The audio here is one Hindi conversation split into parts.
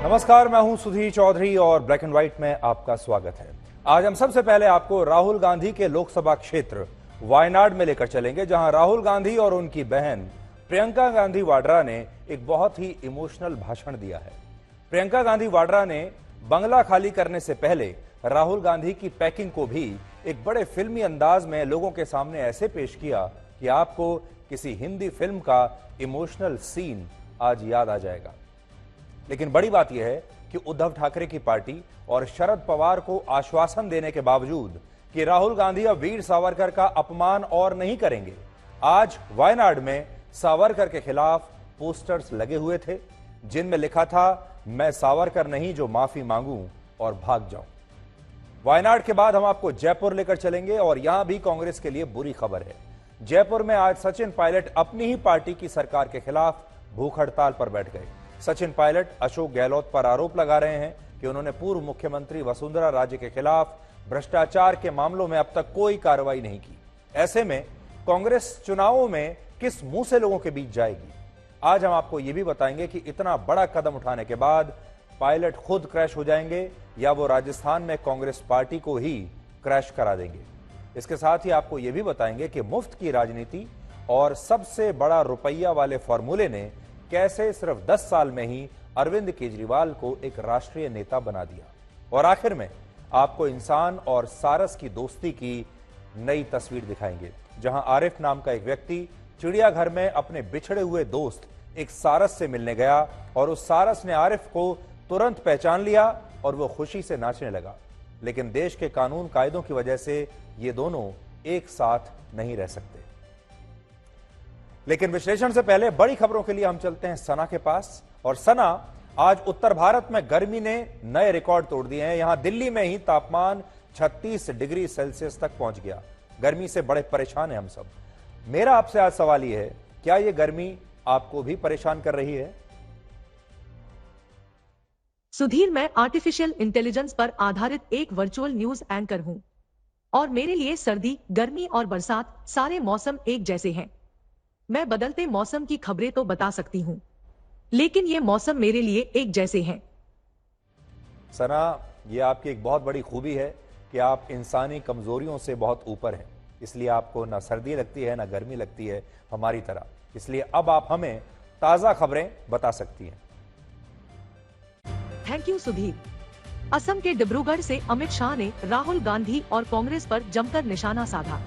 नमस्कार, मैं हूं सुधीर चौधरी और ब्लैक एंड व्हाइट में आपका स्वागत है। आज हम सबसे पहले आपको राहुल गांधी के लोकसभा क्षेत्र वायनाड में लेकर चलेंगे, जहां राहुल गांधी और उनकी बहन प्रियंका गांधी वाड्रा ने एक बहुत ही इमोशनल भाषण दिया है। प्रियंका गांधी वाड्रा ने बंगला खाली करने से पहले राहुल गांधी की पैकिंग को भी एक बड़े फिल्मी अंदाज में लोगों के सामने ऐसे पेश किया कि आपको किसी हिंदी फिल्म का इमोशनल सीन आज याद आ जाएगा। लेकिन बड़ी बात यह है कि उद्धव ठाकरे की पार्टी और शरद पवार को आश्वासन देने के बावजूद कि राहुल गांधी अब वीर सावरकर का अपमान और नहीं करेंगे, आज वायनाड में सावरकर के खिलाफ पोस्टर्स लगे हुए थे जिनमें लिखा था, मैं सावरकर नहीं जो माफी मांगूं और भाग जाऊं। वायनाड के बाद हम आपको जयपुर लेकर चलेंगे और यहां भी कांग्रेस के लिए बुरी खबर है। जयपुर में आज सचिन पायलट अपनी ही पार्टी की सरकार के खिलाफ भूख हड़ताल पर बैठ गए। सचिन पायलट अशोक गहलोत पर आरोप लगा रहे हैं कि उन्होंने पूर्व मुख्यमंत्री वसुंधरा राजे के खिलाफ भ्रष्टाचार के मामलों में अब तक कोई कार्रवाई नहीं की। ऐसे में कांग्रेस चुनावों में किस मुंह से लोगों के बीच जाएगी? आज हम आपको यह भी बताएंगे कि इतना बड़ा कदम उठाने के बाद पायलट खुद क्रैश हो जाएंगे या वो राजस्थान में कांग्रेस पार्टी को ही क्रैश करा देंगे। इसके साथ ही आपको यह भी बताएंगे कि मुफ्त की राजनीति और सबसे बड़ा रुपया वाले फॉर्मूले ने कैसे सिर्फ 10 साल में ही अरविंद केजरीवाल को एक राष्ट्रीय नेता बना दिया। और आखिर में आपको इंसान और सारस की दोस्ती की नई तस्वीर दिखाएंगे, जहां आरिफ नाम का एक व्यक्ति चिड़ियाघर में अपने बिछड़े हुए दोस्त एक सारस से मिलने गया और उस सारस ने आरिफ को तुरंत पहचान लिया और वो खुशी से नाचने लगा। लेकिन देश के कानून कायदों की वजह से ये दोनों एक साथ नहीं रह सकते। लेकिन विश्लेषण से पहले बड़ी खबरों के लिए हम चलते हैं सना के पास। और सना, आज उत्तर भारत में गर्मी ने नए रिकॉर्ड तोड़ दिए हैं। यहां दिल्ली में ही तापमान 36 डिग्री सेल्सियस तक पहुंच गया। गर्मी से बड़े परेशान हैं हम सब। मेरा आपसे आज सवाल यह है, क्या यह गर्मी आपको भी परेशान कर रही है? सुधीर, मैं आर्टिफिशियल इंटेलिजेंस पर आधारित एक वर्चुअल न्यूज एंकर हूं और मेरे लिए सर्दी, गर्मी और बरसात सारे मौसम एक जैसे हैं। मैं बदलते मौसम की खबरें तो बता सकती हूँ, लेकिन ये मौसम मेरे लिए एक जैसे हैं। सना, ये आपकी एक बहुत बड़ी खूबी है कि आप इंसानी कमजोरियों से बहुत ऊपर हैं, इसलिए आपको ना सर्दी लगती है ना गर्मी लगती है हमारी तरह। इसलिए अब आप हमें ताजा खबरें बता सकती हैं। Thank you Sudhir. असम के डिब्रूगढ़ से अमित शाह ने राहुल गांधी और कांग्रेस पर जमकर निशाना साधा।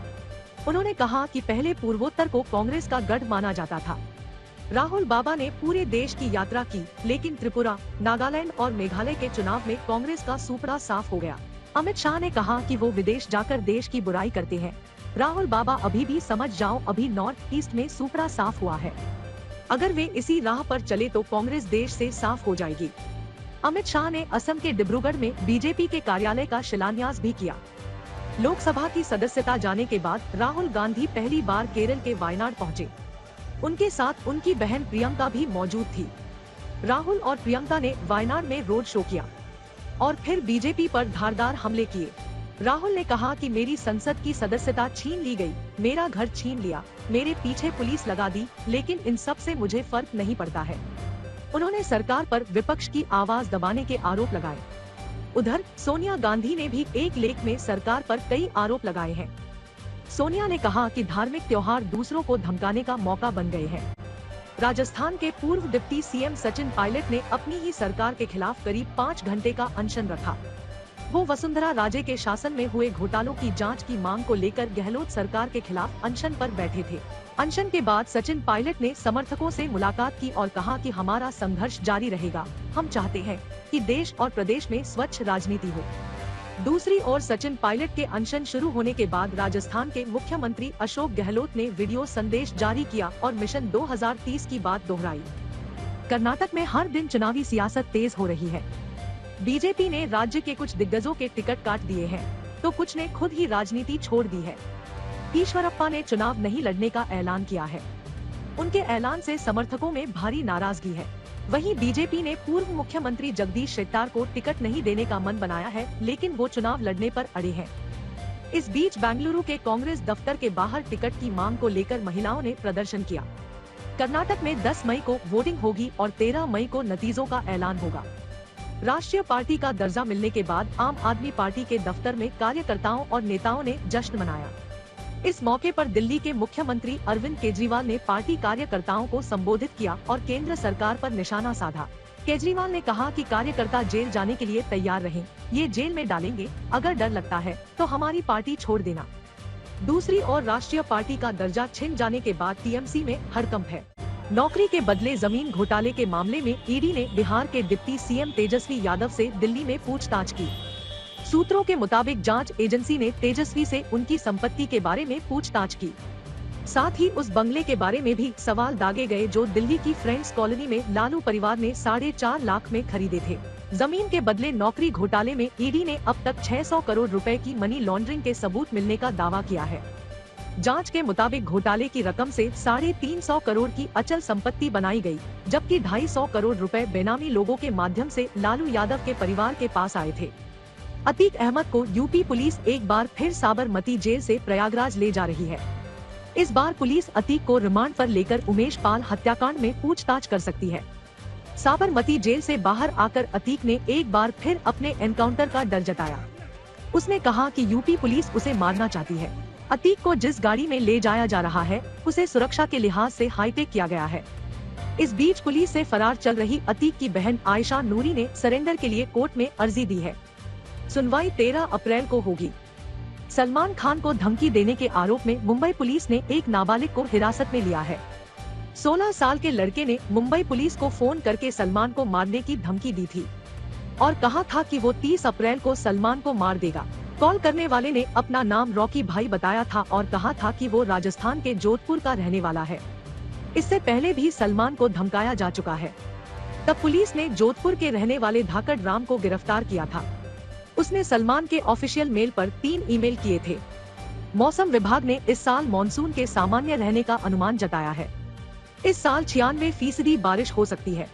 उन्होंने कहा कि पहले पूर्वोत्तर को कांग्रेस का गढ़ माना जाता था। राहुल बाबा ने पूरे देश की यात्रा की, लेकिन त्रिपुरा, नागालैंड और मेघालय के चुनाव में कांग्रेस का सूपड़ा साफ हो गया। अमित शाह ने कहा कि वो विदेश जाकर देश की बुराई करते हैं। राहुल बाबा, अभी भी समझ जाओ, अभी नॉर्थ ईस्ट में सूपड़ा साफ हुआ है। अगर वे इसी राह पर चले तो कांग्रेस देश से साफ हो जाएगी। अमित शाह ने असम के डिब्रूगढ़ में बीजेपी के कार्यालय का शिलान्यास भी किया। लोकसभा की सदस्यता जाने के बाद राहुल गांधी पहली बार केरल के वायनाड पहुंचे। उनके साथ उनकी बहन प्रियंका भी मौजूद थी। राहुल और प्रियंका ने वायनाड में रोड शो किया और फिर बीजेपी पर धारदार हमले किए। राहुल ने कहा कि मेरी संसद की सदस्यता छीन ली गई, मेरा घर छीन लिया, मेरे पीछे पुलिस लगा दी, लेकिन इन सब से मुझे फर्क नहीं पड़ता है। उन्होंने सरकार पर विपक्ष की आवाज दबाने के आरोप लगाए। उधर सोनिया गांधी ने भी एक लेख में सरकार पर कई आरोप लगाए हैं। सोनिया ने कहा कि धार्मिक त्योहार दूसरों को धमकाने का मौका बन गए हैं। राजस्थान के पूर्व डिप्टी सीएम सचिन पायलट ने अपनी ही सरकार के खिलाफ करीब 5 घंटे का अनशन रखा। वो वसुंधरा राजे के शासन में हुए घोटालों की जांच की मांग को लेकर गहलोत सरकार के खिलाफ अनशन पर बैठे थे। अनशन के बाद सचिन पायलट ने समर्थकों से मुलाकात की और कहा कि हमारा संघर्ष जारी रहेगा। हम चाहते हैं कि देश और प्रदेश में स्वच्छ राजनीति हो। दूसरी ओर सचिन पायलट के अनशन शुरू होने के बाद राजस्थान के मुख्यमंत्री अशोक गहलोत ने वीडियो संदेश जारी किया और मिशन 2030 की बात दोहराई। कर्नाटक में हर दिन चुनावी सियासत तेज हो रही है। बीजेपी ने राज्य के कुछ दिग्गजों के टिकट काट दिए हैं, तो कुछ ने खुद ही राजनीति छोड़ दी है। ईश्वरप्पा ने चुनाव नहीं लड़ने का ऐलान किया है। उनके ऐलान से समर्थकों में भारी नाराजगी है। वहीं बीजेपी ने पूर्व मुख्यमंत्री जगदीश शेट्टार को टिकट नहीं देने का मन बनाया है, लेकिन वो चुनाव लड़ने पर अड़े हैं। इस बीच बेंगलुरु के कांग्रेस दफ्तर के बाहर टिकट की मांग को लेकर महिलाओं ने प्रदर्शन किया। कर्नाटक में 10 मई को वोटिंग होगी और 13 मई को नतीजों का ऐलान होगा। राष्ट्रीय पार्टी का दर्जा मिलने के बाद आम आदमी पार्टी के दफ्तर में कार्यकर्ताओं और नेताओं ने जश्न मनाया। इस मौके पर दिल्ली के मुख्यमंत्री अरविंद केजरीवाल ने पार्टी कार्यकर्ताओं को संबोधित किया और केंद्र सरकार पर निशाना साधा। केजरीवाल ने कहा कि कार्यकर्ता जेल जाने के लिए तैयार रहें, ये जेल में डालेंगे, अगर डर लगता है तो हमारी पार्टी छोड़ देना। दूसरी ओर राष्ट्रीय पार्टी का दर्जा छिन जाने के बाद टीएमसी में हड़कंप है। नौकरी के बदले जमीन घोटाले के मामले में ईडी ने बिहार के डिप्टी सीएम तेजस्वी यादव से दिल्ली में पूछताछ की। सूत्रों के मुताबिक जांच एजेंसी ने तेजस्वी से उनकी संपत्ति के बारे में पूछताछ की। साथ ही उस बंगले के बारे में भी सवाल दागे गए जो दिल्ली की फ्रेंड्स कॉलोनी में लालू परिवार ने 4.5 लाख में खरीदे थे। जमीन के बदले नौकरी घोटाले में ईडी ने अब तक 600 करोड़ रुपए की मनी लॉन्ड्रिंग के सबूत मिलने का दावा किया है। जांच के मुताबिक घोटाले की रकम से 350 करोड़ की अचल संपत्ति बनाई गई, जबकि 250 करोड़ रुपए बेनामी लोगों के माध्यम से लालू यादव के परिवार के पास आए थे। अतीक अहमद को यूपी पुलिस एक बार फिर साबरमती जेल से प्रयागराज ले जा रही है। इस बार पुलिस अतीक को रिमांड पर लेकर उमेश पाल हत्याकांड में पूछताछ कर सकती है। साबरमती जेल से बाहर आकर अतीक ने एक बार फिर अपने एनकाउंटर का डर जताया। उसने कहा कि यूपी पुलिस उसे मारना चाहती है। अतीक को जिस गाड़ी में ले जाया जा रहा है उसे सुरक्षा के लिहाज से हाईटेक किया गया है। इस बीच पुलिस से फरार चल रही अतीक की बहन आयशा नूरी ने सरेंडर के लिए कोर्ट में अर्जी दी है। सुनवाई 13 अप्रैल को होगी। सलमान खान को धमकी देने के आरोप में मुंबई पुलिस ने एक नाबालिग को हिरासत में लिया है। 16 साल के लड़के ने मुंबई पुलिस को फोन करके सलमान को मारने की धमकी दी थी और कहा था कि वो 30 अप्रैल को सलमान को मार देगा। कॉल करने वाले ने अपना नाम रॉकी भाई बताया था और कहा था कि वो राजस्थान के जोधपुर का रहने वाला है। इससे पहले भी सलमान को धमकाया जा चुका है। तब पुलिस ने जोधपुर के रहने वाले धाकड़ राम को गिरफ्तार किया था। उसने सलमान के ऑफिशियल मेल पर 3 ईमेल किए थे। मौसम विभाग ने इस साल मॉनसून के सामान्य रहने का अनुमान जताया है। इस साल 96% बारिश हो सकती है।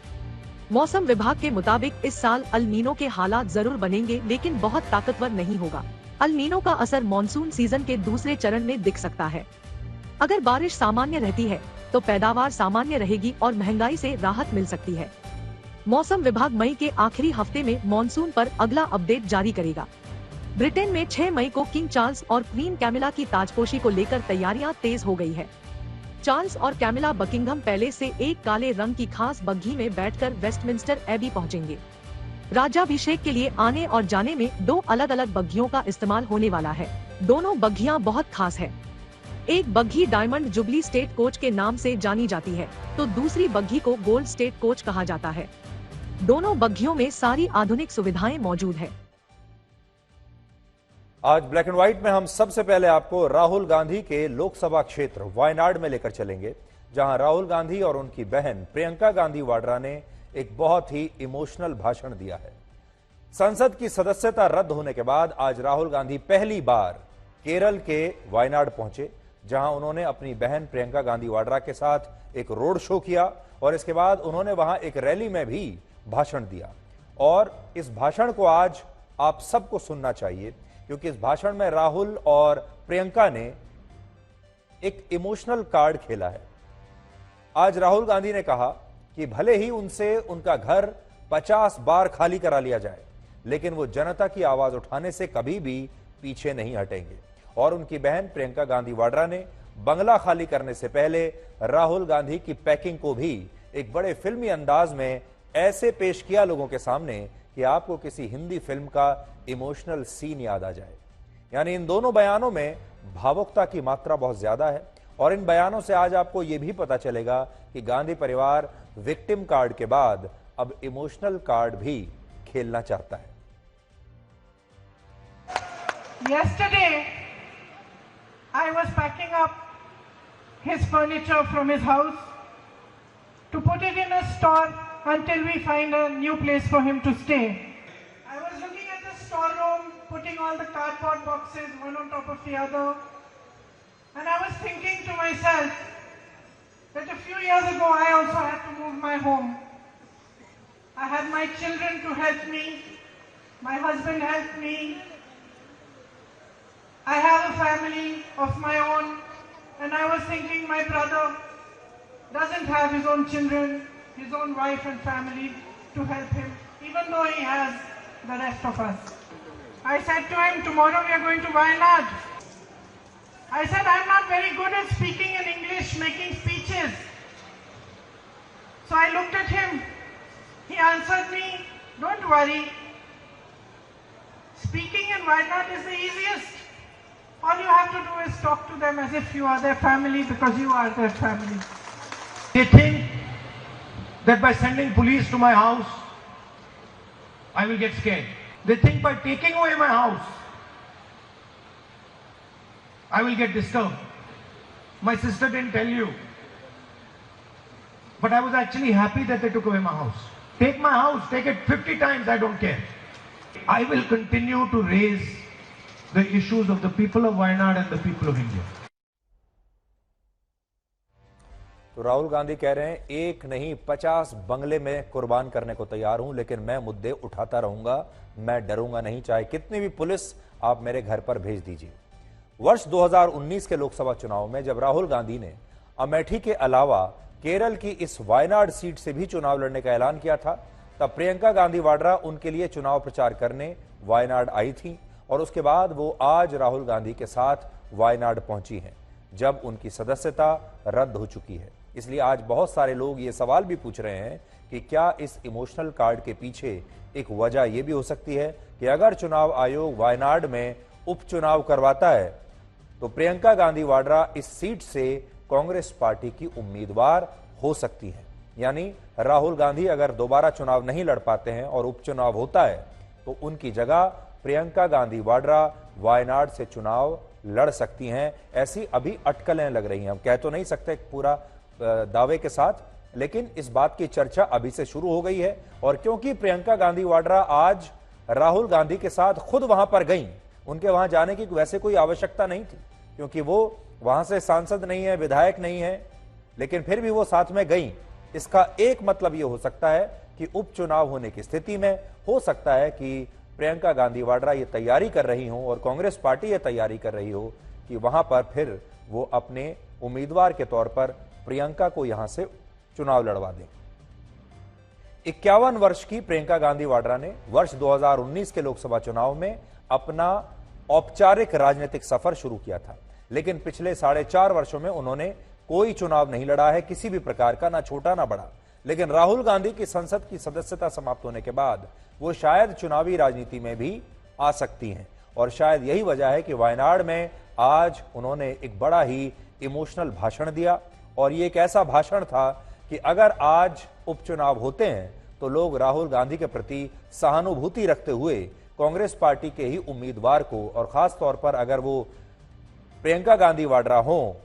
मौसम विभाग के मुताबिक इस साल अल नीनो के हालात जरूर बनेंगे, लेकिन बहुत ताकतवर नहीं होगा। अल नीनो का असर मॉनसून सीजन के दूसरे चरण में दिख सकता है। अगर बारिश सामान्य रहती है तो पैदावार सामान्य रहेगी और महंगाई से राहत मिल सकती है। मौसम विभाग मई के आखिरी हफ्ते में मॉनसून पर अगला अपडेट जारी करेगा। ब्रिटेन में 6 मई को किंग चार्ल्स और क्वीन कैमिला की ताजपोशी को लेकर तैयारियां तेज हो गई है। चार्ल्स और कैमिला बकिंघम पैलेस से एक काले रंग की खास बग्घी में बैठकर वेस्टमिंस्टर एबी पहुंचेंगे। राज्याभिषेक के लिए आने और जाने में 2 अलग अलग बग्घियों का इस्तेमाल होने वाला है। दोनों बग्घियां बहुत खास है। एक बग्घी डायमंड जुबली स्टेट कोच के नाम से जानी जाती है, तो दूसरी बग्घी को गोल्ड स्टेट कोच कहा जाता है। दोनों बग्घियों में सारी आधुनिक सुविधाएं मौजूद है। आज ब्लैक एंड व्हाइट में हम सबसे पहले आपको राहुल गांधी के लोकसभा क्षेत्र वायनाड में लेकर चलेंगे, जहां राहुल गांधी और उनकी बहन प्रियंका गांधी वाड्रा ने एक बहुत ही इमोशनल भाषण दिया है। संसद की सदस्यता रद्द होने के बाद आज राहुल गांधी पहली बार केरल के वायनाड पहुंचे, जहां उन्होंने अपनी बहन प्रियंका गांधी वाड्रा के साथ एक रोड शो किया और इसके बाद उन्होंने वहां एक रैली में भी भाषण दिया। और इस भाषण को आज आप सबको सुनना चाहिए, क्योंकि इस भाषण में राहुल और प्रियंका ने एक इमोशनल कार्ड खेला है। आज राहुल गांधी ने कहा कि भले ही उनसे उनका घर 50 बार खाली करा लिया जाए, लेकिन वो जनता की आवाज उठाने से कभी भी पीछे नहीं हटेंगे। और उनकी बहन प्रियंका गांधी वाड्रा ने बंगला खाली करने से पहले राहुल गांधी की पैकिंग को भी एक बड़े फिल्मी अंदाज में ऐसे पेश किया लोगों के सामने कि आपको किसी हिंदी फिल्म का इमोशनल सीन याद आ जाए। यानी इन दोनों बयानों में भावुकता की मात्रा बहुत ज्यादा है और इन बयानों से आज आपको यह भी पता चलेगा कि गांधी परिवार विक्टिम कार्ड के बाद अब इमोशनल कार्ड भी खेलना चाहता है। Yesterday, I was packing up his furniture from his house to put it in a store until we find a new place for him to stay. I was looking at the storeroom, putting all the cardboard boxes one on top of the other, and I was thinking to myself that a few years ago I also had to move my home. I had my children to help me, my husband helped me, I have a family of my own, and I was thinking my brother doesn't have his own children, his own wife and family to help him. He even though he has the rest of us. I said to him, tomorrow we are going to Wayanad. I said, I'm not very good at speaking in English, making speeches. So I looked at him. He answered me, don't worry. Speaking in Wayanad is the easiest. All you have to do is talk to them as if you are their family, because you are their family. They think that by sending police to my house, I will get scared. They think by taking away my house, I will get disturbed. My sister didn't tell you, but I was actually happy that they took away my house. Take my house, take it 50 times, I don't care. I will continue to raise the issues of the people of Wayanad and the people of India. तो राहुल गांधी कह रहे हैं एक नहीं 50 बंगले में कुर्बान करने को तैयार हूं, लेकिन मैं मुद्दे उठाता रहूंगा, मैं डरूंगा नहीं, चाहे कितनी भी पुलिस आप मेरे घर पर भेज दीजिए। वर्ष 2019 के लोकसभा चुनाव में जब राहुल गांधी ने अमेठी के अलावा केरल की इस वायनाड सीट से भी चुनाव लड़ने का ऐलान किया था, तब प्रियंका गांधी वाड्रा उनके लिए चुनाव प्रचार करने वायनाड आई थी और उसके बाद वो आज राहुल गांधी के साथ वायनाड पहुंची हैं, जब उनकी सदस्यता रद्द हो चुकी है। इसलिए आज बहुत सारे लोग ये सवाल भी पूछ रहे हैं कि क्या इस इमोशनल कार्ड के पीछे एक वजह यह भी हो सकती है कि अगर चुनाव आयोग वायनाड में उपचुनाव करवाता है तो प्रियंका गांधी वाड्रा इस सीट से कांग्रेस पार्टी की उम्मीदवार हो सकती हैं। यानी राहुल गांधी अगर दोबारा चुनाव नहीं लड़ पाते हैं और उपचुनाव होता है तो उनकी जगह प्रियंका गांधी वाड्रा वायनाड से चुनाव लड़ सकती हैं। ऐसी अभी अटकलें लग रही हैं, हम कह तो नहीं सकते पूरा दावे के साथ, लेकिन इस बात की चर्चा अभी से शुरू हो गई है। और क्योंकि प्रियंका गांधी वाड्रा आज राहुल गांधी के साथ खुद वहां पर गई, उनके वहां जाने की वैसे कोई आवश्यकता नहीं थी क्योंकि वो वहां से सांसद नहीं है, विधायक नहीं है, लेकिन फिर भी वो साथ में गई। इसका एक मतलब ये हो सकता है कि उपचुनाव होने की स्थिति में हो सकता है कि प्रियंका गांधी वाड्रा ये तैयारी कर रही हो और कांग्रेस पार्टी ये तैयारी कर रही हो कि वहां पर फिर वो अपने उम्मीदवार के तौर पर प्रियंका को यहां से चुनाव लड़वा दें। 51 वर्ष की प्रियंका गांधी वाड्रा ने वर्ष 2019 के लोकसभा चुनाव में अपना औपचारिक राजनीतिक सफर शुरू किया था, लेकिन पिछले 4.5 वर्षों में उन्होंने कोई चुनाव नहीं लड़ा है, किसी भी प्रकार का, ना छोटा ना बड़ा। लेकिन राहुल गांधी की संसद की सदस्यता समाप्त होने के बाद वो शायद चुनावी राजनीति में भी आ सकती हैं और शायद यही वजह है कि वायनाड में आज उन्होंने एक बड़ा ही इमोशनल भाषण दिया। और ये एक ऐसा भाषण था कि अगर आज उपचुनाव होते हैं तो लोग राहुल गांधी के प्रति सहानुभूति रखते हुए कांग्रेस पार्टी के ही उम्मीदवार को, और खास तौर पर अगर वो प्रियंका गांधी वाड्रा हो,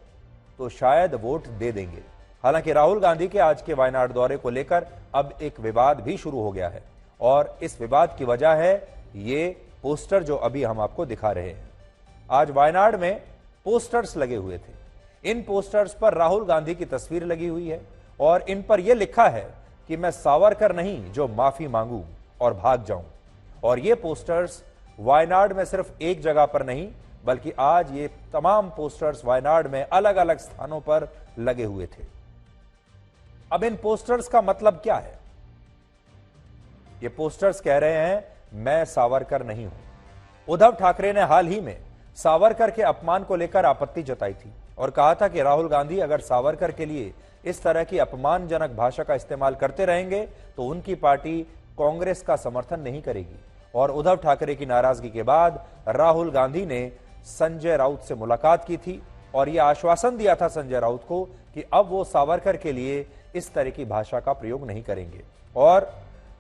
तो शायद वोट दे देंगे। हालांकि राहुल गांधी के आज के वायनाड दौरे को लेकर अब एक विवाद भी शुरू हो गया है और इस विवाद की वजह है ये पोस्टर जो अभी हम आपको दिखा रहे हैं। आज वायनाड में पोस्टर्स लगे हुए थे, इन पोस्टर्स पर राहुल गांधी की तस्वीर लगी हुई है और इन पर यह लिखा है कि मैं सावरकर नहीं जो माफी मांगू और भाग जाऊं। और ये पोस्टर्स वायनाड में सिर्फ एक जगह पर नहीं बल्कि आज ये तमाम पोस्टर्स वायनाड में अलग अलग स्थानों पर लगे हुए थे। अब इन पोस्टर्स का मतलब क्या है? ये पोस्टर्स कह रहे हैं मैं सावरकर नहीं हूं। उद्धव ठाकरे ने हाल ही में सावरकर के अपमान को लेकर आपत्ति जताई थी और कहा था कि राहुल गांधी अगर सावरकर के लिए इस तरह की अपमानजनक भाषा का इस्तेमाल करते रहेंगे तो उनकी पार्टी कांग्रेस का समर्थन नहीं करेगी। और उद्धव ठाकरे की नाराजगी के बाद राहुल गांधी ने संजय राउत से मुलाकात की थी और यह आश्वासन दिया था संजय राउत को कि अब वो सावरकर के लिए इस तरह की भाषा का प्रयोग नहीं करेंगे। और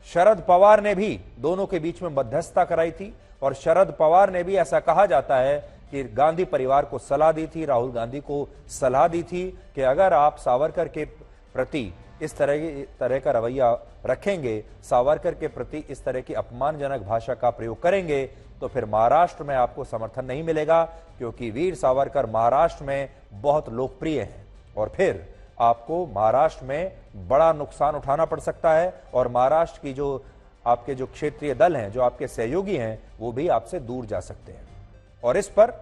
शरद पवार ने भी दोनों के बीच में मध्यस्थता कराई थी और शरद पवार ने भी, ऐसा कहा जाता है कि गांधी परिवार को सलाह दी थी, राहुल गांधी को सलाह दी थी कि अगर आप सावरकर के प्रति इस तरह का रवैया रखेंगे, सावरकर के प्रति इस तरह की अपमानजनक भाषा का प्रयोग करेंगे तो फिर महाराष्ट्र में आपको समर्थन नहीं मिलेगा क्योंकि वीर सावरकर महाराष्ट्र में बहुत लोकप्रिय हैं और फिर आपको महाराष्ट्र में बड़ा नुकसान उठाना पड़ सकता है और महाराष्ट्र की जो आपके जो क्षेत्रीय दल हैं, जो आपके सहयोगी हैं, वो भी आपसे दूर जा सकते हैं। और इस पर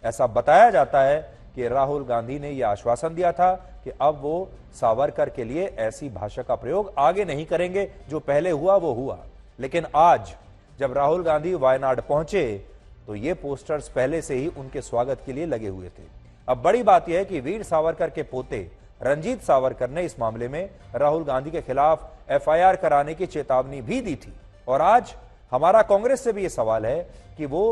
ऐसा बताया जाता है कि राहुल गांधी ने यह आश्वासन दिया था कि अब वो सावरकर के लिए ऐसी भाषा का प्रयोग आगे नहीं करेंगे, जो पहले हुआ वो हुआ। लेकिन आज जब राहुल गांधी वायनाड पहुंचे तो ये पोस्टर्स पहले से ही उनके स्वागत के लिए लगे हुए थे। अब बड़ी बात यह है कि वीर सावरकर के पोते रंजीत सावरकर ने इस मामले में राहुल गांधी के खिलाफ एफआईआर कराने की चेतावनी भी दी थी। और आज हमारा कांग्रेस से भी यह सवाल है कि वो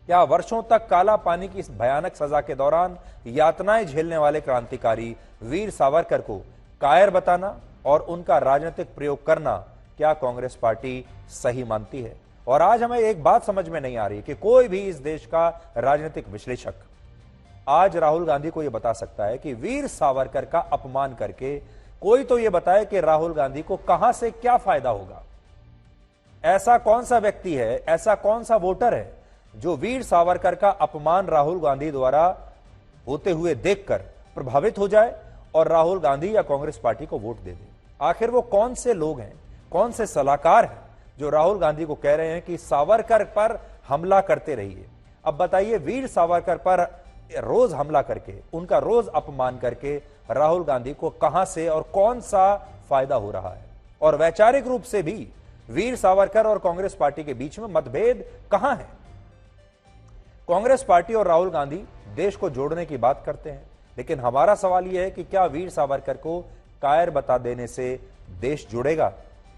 क्या वर्षों तक काला पानी की इस भयानक सजा के दौरान यातनाएं झेलने वाले क्रांतिकारी वीर सावरकर को कायर बताना और उनका राजनीतिक प्रयोग करना क्या कांग्रेस पार्टी सही मानती है? और आज हमें एक बात समझ में नहीं आ रही कि कोई भी इस देश का राजनीतिक विश्लेषक आज राहुल गांधी को यह बता सकता है कि वीर सावरकर का अपमान करके कोई तो यह बताए कि राहुल गांधी को कहां से क्या फायदा होगा। ऐसा कौन सा व्यक्ति है, ऐसा कौन सा वोटर है जो वीर सावरकर का अपमान राहुल गांधी द्वारा होते हुए देखकर प्रभावित हो जाए और राहुल गांधी या कांग्रेस पार्टी को वोट दे दे? आखिर वो कौन से लोग हैं, कौन से सलाहकार हैं जो राहुल गांधी को कह रहे हैं कि सावरकर पर हमला करते रहिए? अब बताइए, वीर सावरकर पर रोज हमला करके, उनका रोज अपमान करके राहुल गांधी को कहां से और कौन सा फायदा हो रहा है? और वैचारिक रूप से भी वीर सावरकर और कांग्रेस पार्टी के बीच में मतभेद कहां है? कांग्रेस पार्टी और राहुल गांधी देश को जोड़ने की बात करते हैं, लेकिन हमारा सवाल यह है कि क्या वीर सावरकर को कायर बता देने से देश जुड़ेगा?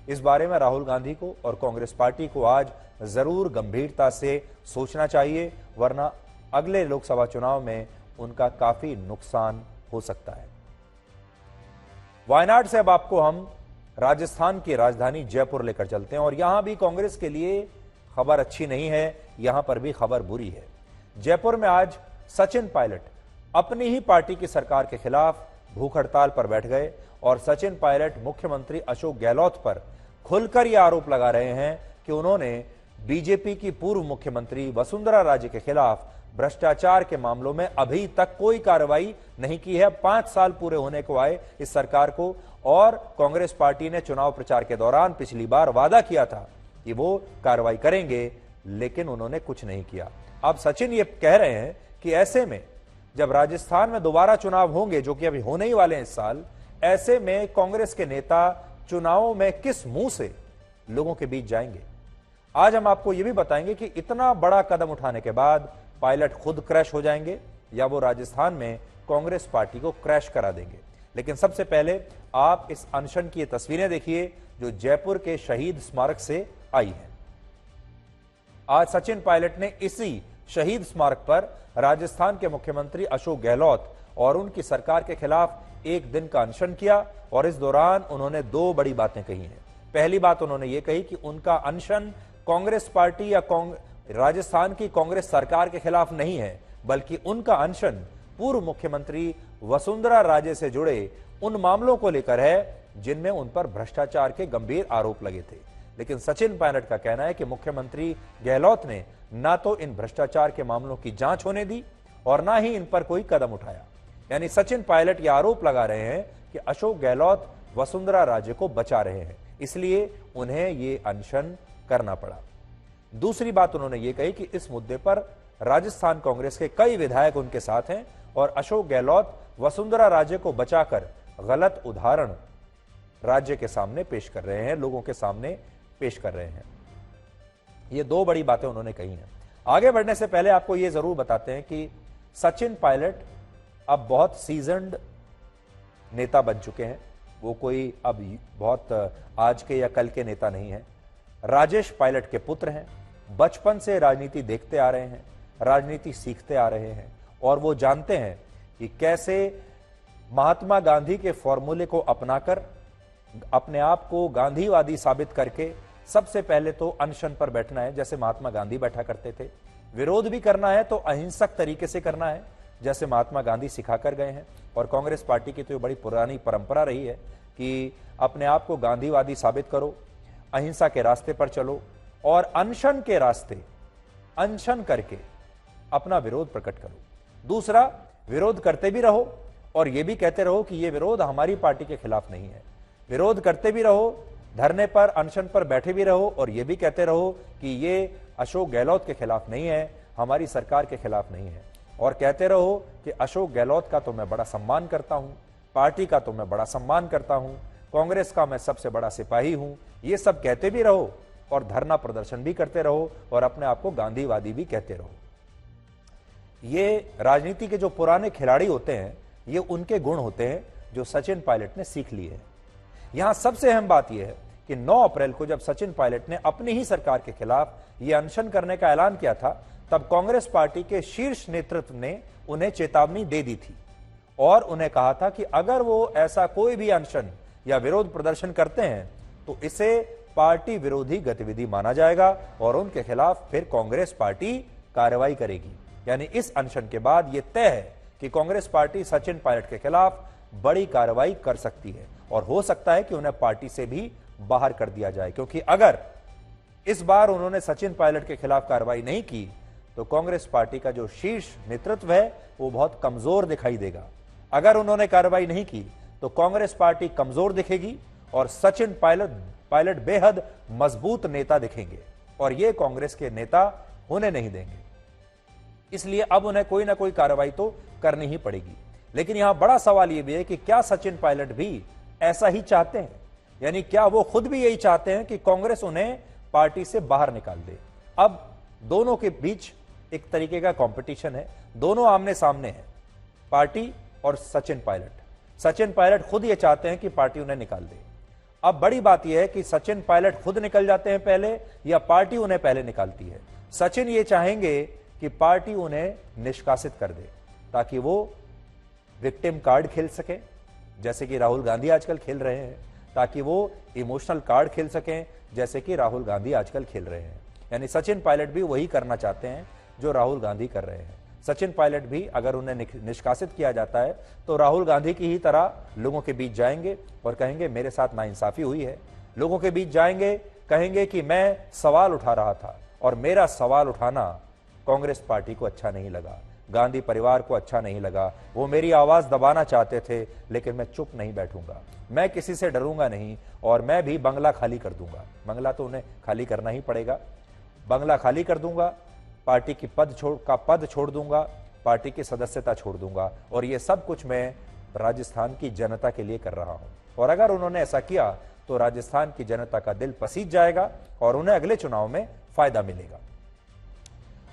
इस बारे में राहुल गांधी को और कांग्रेस पार्टी को आज जरूर गंभीरता से सोचना चाहिए, वरना अगले लोकसभा चुनाव में उनका काफी नुकसान हो सकता है। वायनाड से अब आपको हम राजस्थान की राजधानी जयपुर लेकर चलते हैं और यहां भी कांग्रेस के लिए खबर अच्छी नहीं है, यहां पर भी खबर बुरी है। जयपुर में आज सचिन पायलट अपनी ही पार्टी की सरकार के खिलाफ भूख हड़ताल पर बैठ गए और सचिन पायलट मुख्यमंत्री अशोक गहलोत पर खुलकर यह आरोप लगा रहे हैं कि उन्होंने बीजेपी की पूर्व मुख्यमंत्री वसुंधरा राजे के खिलाफ भ्रष्टाचार के मामलों में अभी तक कोई कार्रवाई नहीं की है। 5 साल पूरे होने को आए इस सरकार को और कांग्रेस पार्टी ने चुनाव प्रचार के दौरान पिछली बार वादा किया था कि वो कार्रवाई करेंगे, लेकिन उन्होंने कुछ नहीं किया। अब सचिन ये कह रहे हैं कि ऐसे में जब राजस्थान में दोबारा चुनाव होंगे, जो कि अभी होने ही वाले हैं इस साल, ऐसे में कांग्रेस के नेता चुनावों में किस मुंह से लोगों के बीच जाएंगे? आज हम आपको यह भी बताएंगे कि इतना बड़ा कदम उठाने के बाद पायलट खुद क्रैश हो जाएंगे या वो राजस्थान में कांग्रेस पार्टी को क्रैश करा देंगे। लेकिन सबसे पहले आप इस अनशन की तस्वीरें देखिए जो जयपुर के शहीद स्मारक से आई है। आज सचिन पायलट ने इसी शहीद स्मारक पर राजस्थान के मुख्यमंत्री अशोक गहलोत और उनकी सरकार के खिलाफ एक दिन का अनशन किया और इस दौरान उन्होंने 2 बड़ी बातें कही हैं। पहली बात उन्होंने ये कही कि उनका अनशन कांग्रेस पार्टी या राजस्थान की कांग्रेस सरकार के खिलाफ नहीं है, बल्कि उनका अनशन पूर्व मुख्यमंत्री वसुंधरा राजे से जुड़े उन मामलों को लेकर है जिनमें उन पर भ्रष्टाचार के गंभीर आरोप लगे थे। लेकिन सचिन पायलट का कहना है कि मुख्यमंत्री गहलोत ने ना तो इन भ्रष्टाचार के मामलों की जांच होने दी और ना ही इन पर कोई कदम उठाया। यानी सचिन पायलट यह आरोप लगा रहे हैं कि अशोक गहलोत वसुंधरा राजे को बचा रहे हैं, इसलिए उन्हें ये अनशन करना पड़ा। दूसरी बात उन्होंने ये कही कि इस मुद्दे पर राजस्थान कांग्रेस के कई विधायक उनके साथ हैं और अशोक गहलोत वसुंधरा राजे को बचाकर गलत उदाहरण राज्य के सामने पेश कर रहे हैं, लोगों के सामने पेश कर रहे हैं। ये 2 बड़ी बातें उन्होंने कही हैं। आगे बढ़ने से पहले आपको ये जरूर बताते हैं कि सचिन पायलट अब बहुत सीजन्ड नेता बन चुके हैं। वो कोई अब बहुत आज के या कल के नेता नहीं है। राजेश पायलट के पुत्र हैं, बचपन से राजनीति देखते आ रहे हैं, राजनीति सीखते आ रहे हैं और वो जानते हैं कि कैसे महात्मा गांधी के फॉर्मूले को अपनाकर अपने आप को गांधीवादी साबित करके सबसे पहले तो अनशन पर बैठना है, जैसे महात्मा गांधी बैठा करते थे। विरोध भी करना है तो अहिंसक तरीके से करना है, जैसे महात्मा गांधी सिखाकर गए हैं। और कांग्रेस पार्टी की तो ये बड़ी पुरानी परंपरा रही है कि अपने आप को गांधीवादी साबित करो, अहिंसा के रास्ते पर चलो और अनशन के रास्ते अनशन करके अपना विरोध प्रकट करो। दूसरा, विरोध करते भी रहो और यह भी कहते रहो कि यह विरोध हमारी पार्टी के खिलाफ नहीं है। विरोध करते भी रहो, धरने पर अनशन पर बैठे भी रहो और यह भी कहते रहो कि ये अशोक गहलोत के खिलाफ नहीं है, हमारी सरकार के खिलाफ नहीं है। और कहते रहो कि अशोक गहलोत का तो मैं बड़ा सम्मान करता हूं, पार्टी का तो मैं बड़ा सम्मान करता हूं, कांग्रेस का मैं सबसे बड़ा सिपाही हूं, ये सब कहते भी रहो और धरना प्रदर्शन भी करते रहो और अपने आप को गांधीवादी भी कहते रहो। ये राजनीति के जो पुराने खिलाड़ी होते हैं, ये उनके गुण होते हैं जो सचिन पायलट ने सीख लिए हैं। यहां सबसे अहम बात यह है कि 9 अप्रैल को जब सचिन पायलट ने अपनी ही सरकार के खिलाफ यह अनशन करने का ऐलान किया था, तब कांग्रेस पार्टी के शीर्ष नेतृत्व ने उन्हें चेतावनी दे दी थी और उन्हें कहा था कि अगर वो ऐसा कोई भी अनशन या विरोध प्रदर्शन करते हैं तो इसे पार्टी विरोधी गतिविधि माना जाएगा और उनके खिलाफ फिर कांग्रेस पार्टी कार्रवाई करेगी। यानी इस अनशन के बाद यह तय है कि कांग्रेस पार्टी सचिन पायलट के खिलाफ बड़ी कार्रवाई कर सकती है और हो सकता है कि उन्हें पार्टी से भी बाहर कर दिया जाए, क्योंकि अगर इस बार उन्होंने सचिन पायलट के खिलाफ कार्रवाई नहीं की तो कांग्रेस पार्टी का जो शीर्ष नेतृत्व है वो बहुत कमजोर दिखाई देगा। अगर उन्होंने कार्रवाई नहीं की तो कांग्रेस पार्टी कमजोर दिखेगी और सचिन पायलट बेहद मजबूत नेता दिखेंगे और ये कांग्रेस के नेता होने नहीं देंगे। इसलिए अब उन्हें कोई ना कोई कार्रवाई तो करनी ही पड़ेगी। लेकिन यहां बड़ा सवाल यह भी है कि क्या सचिन पायलट भी ऐसा ही चाहते हैं, यानी क्या वो खुद भी यही चाहते हैं कि कांग्रेस उन्हें पार्टी से बाहर निकाल दे। अब दोनों के बीच एक तरीके का कंपटीशन है, दोनों आमने सामने हैं, पार्टी और सचिन पायलट। सचिन पायलट खुद ये चाहते हैं कि पार्टी उन्हें निकाल दे। अब बड़ी बात यह है कि सचिन पायलट खुद निकल जाते हैं पहले या पार्टी उन्हें पहले निकालती है। सचिन ये चाहेंगे कि पार्टी उन्हें निष्कासित कर दे ताकि वो विक्टिम कार्ड खेल सके, जैसे कि राहुल गांधी आजकल खेल रहे हैं, ताकि वो इमोशनल कार्ड खेल सकें जैसे कि राहुल गांधी आजकल खेल रहे हैं। यानी सचिन पायलट भी वही करना चाहते हैं जो राहुल गांधी कर रहे हैं। सचिन पायलट भी अगर उन्हें निष्कासित किया जाता है तो राहुल गांधी की ही तरह लोगों के बीच जाएंगे और कहेंगे मेरे साथ नाइंसाफी हुई है। लोगों के बीच जाएंगे, कहेंगे कि मैं सवाल उठा रहा था और मेरा सवाल उठाना कांग्रेस पार्टी को अच्छा नहीं लगा, गांधी परिवार को अच्छा नहीं लगा, वो मेरी आवाज दबाना चाहते थे, लेकिन मैं चुप नहीं बैठूंगा, मैं किसी से डरूंगा नहीं और मैं भी बंगला खाली कर दूंगा। बंगला तो उन्हें खाली करना ही पड़ेगा। बंगला खाली कर दूंगा, पार्टी की पद छोड़ दूंगा, पार्टी की सदस्यता छोड़ दूंगा और ये सब कुछ मैं राजस्थान की जनता के लिए कर रहा हूं। और अगर उन्होंने ऐसा किया तो राजस्थान की जनता का दिल पसीज जाएगा और उन्हें अगले चुनाव में फायदा मिलेगा।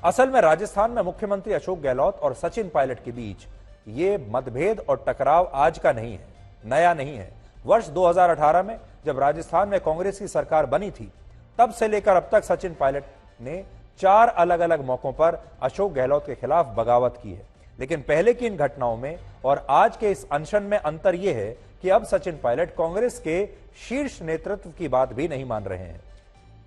असल में राजस्थान में मुख्यमंत्री अशोक गहलोत और सचिन पायलट के बीच ये मतभेद और टकराव आज का नहीं है, नया नहीं है। वर्ष 2018 में जब राजस्थान में कांग्रेस की सरकार बनी थी, तब से लेकर अब तक सचिन पायलट ने 4 अलग अलग मौकों पर अशोक गहलोत के खिलाफ बगावत की है। लेकिन पहले की इन घटनाओं में और आज के इस अनशन में अंतर यह है कि अब सचिन पायलट कांग्रेस के शीर्ष नेतृत्व की बात भी नहीं मान रहे हैं,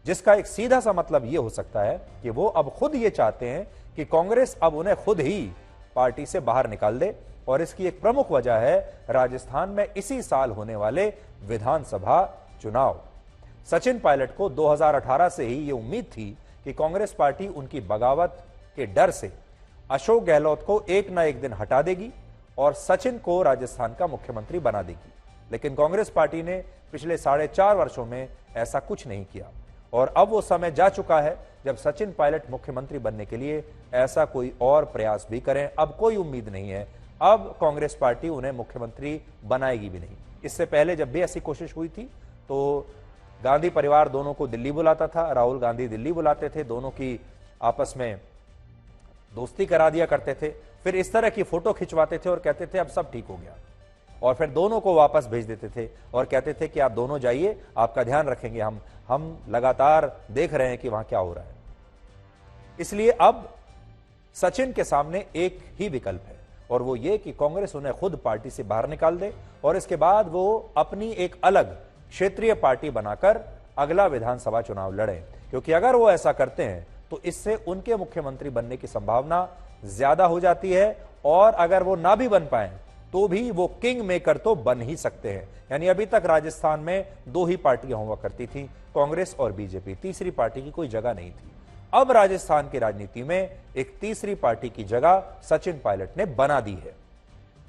जिसका एक सीधा सा मतलब यह हो सकता है कि वो अब खुद ये चाहते हैं कि कांग्रेस अब उन्हें खुद ही पार्टी से बाहर निकाल दे। और इसकी एक प्रमुख वजह है राजस्थान में इसी साल होने वाले विधानसभा चुनाव। सचिन पायलट को 2018 से ही ये उम्मीद थी कि कांग्रेस पार्टी उनकी बगावत के डर से अशोक गहलोत को एक न एक दिन हटा देगी और सचिन को राजस्थान का मुख्यमंत्री बना देगी। लेकिन कांग्रेस पार्टी ने पिछले 4.5 वर्षों में ऐसा कुछ नहीं किया और अब वो समय जा चुका है जब सचिन पायलट मुख्यमंत्री बनने के लिए ऐसा कोई और प्रयास भी करें। अब कोई उम्मीद नहीं है, अब कांग्रेस पार्टी उन्हें मुख्यमंत्री बनाएगी भी नहीं। इससे पहले जब भी ऐसी कोशिश हुई थी तो गांधी परिवार दोनों को दिल्ली बुलाता था, राहुल गांधी दिल्ली बुलाते थे, दोनों की आपस में दोस्ती करा दिया करते थे, फिर इस तरह की फोटो खिंचवाते थे और कहते थे अब सब ठीक हो गया और फिर दोनों को वापस भेज देते थे और कहते थे कि आप दोनों जाइए, आपका ध्यान रखेंगे, हम लगातार देख रहे हैं कि वहां क्या हो रहा है। इसलिए अब सचिन के सामने एक ही विकल्प है और वो ये कि कांग्रेस उन्हें खुद पार्टी से बाहर निकाल दे और इसके बाद वो अपनी एक अलग क्षेत्रीय पार्टी बनाकर अगला विधानसभा चुनाव लड़ें, क्योंकि अगर वो ऐसा करते हैं तो इससे उनके मुख्यमंत्री बनने की संभावना ज्यादा हो जाती है और अगर वो ना भी बन पाए तो भी वो किंग मेकर तो बन ही सकते हैं। यानी अभी तक राजस्थान में 2 ही पार्टियां हुआ करती थी, कांग्रेस और बीजेपी, तीसरी पार्टी की कोई जगह नहीं थी। अब राजस्थान की राजनीति में एक तीसरी पार्टी की जगह सचिन पायलट ने बना दी है।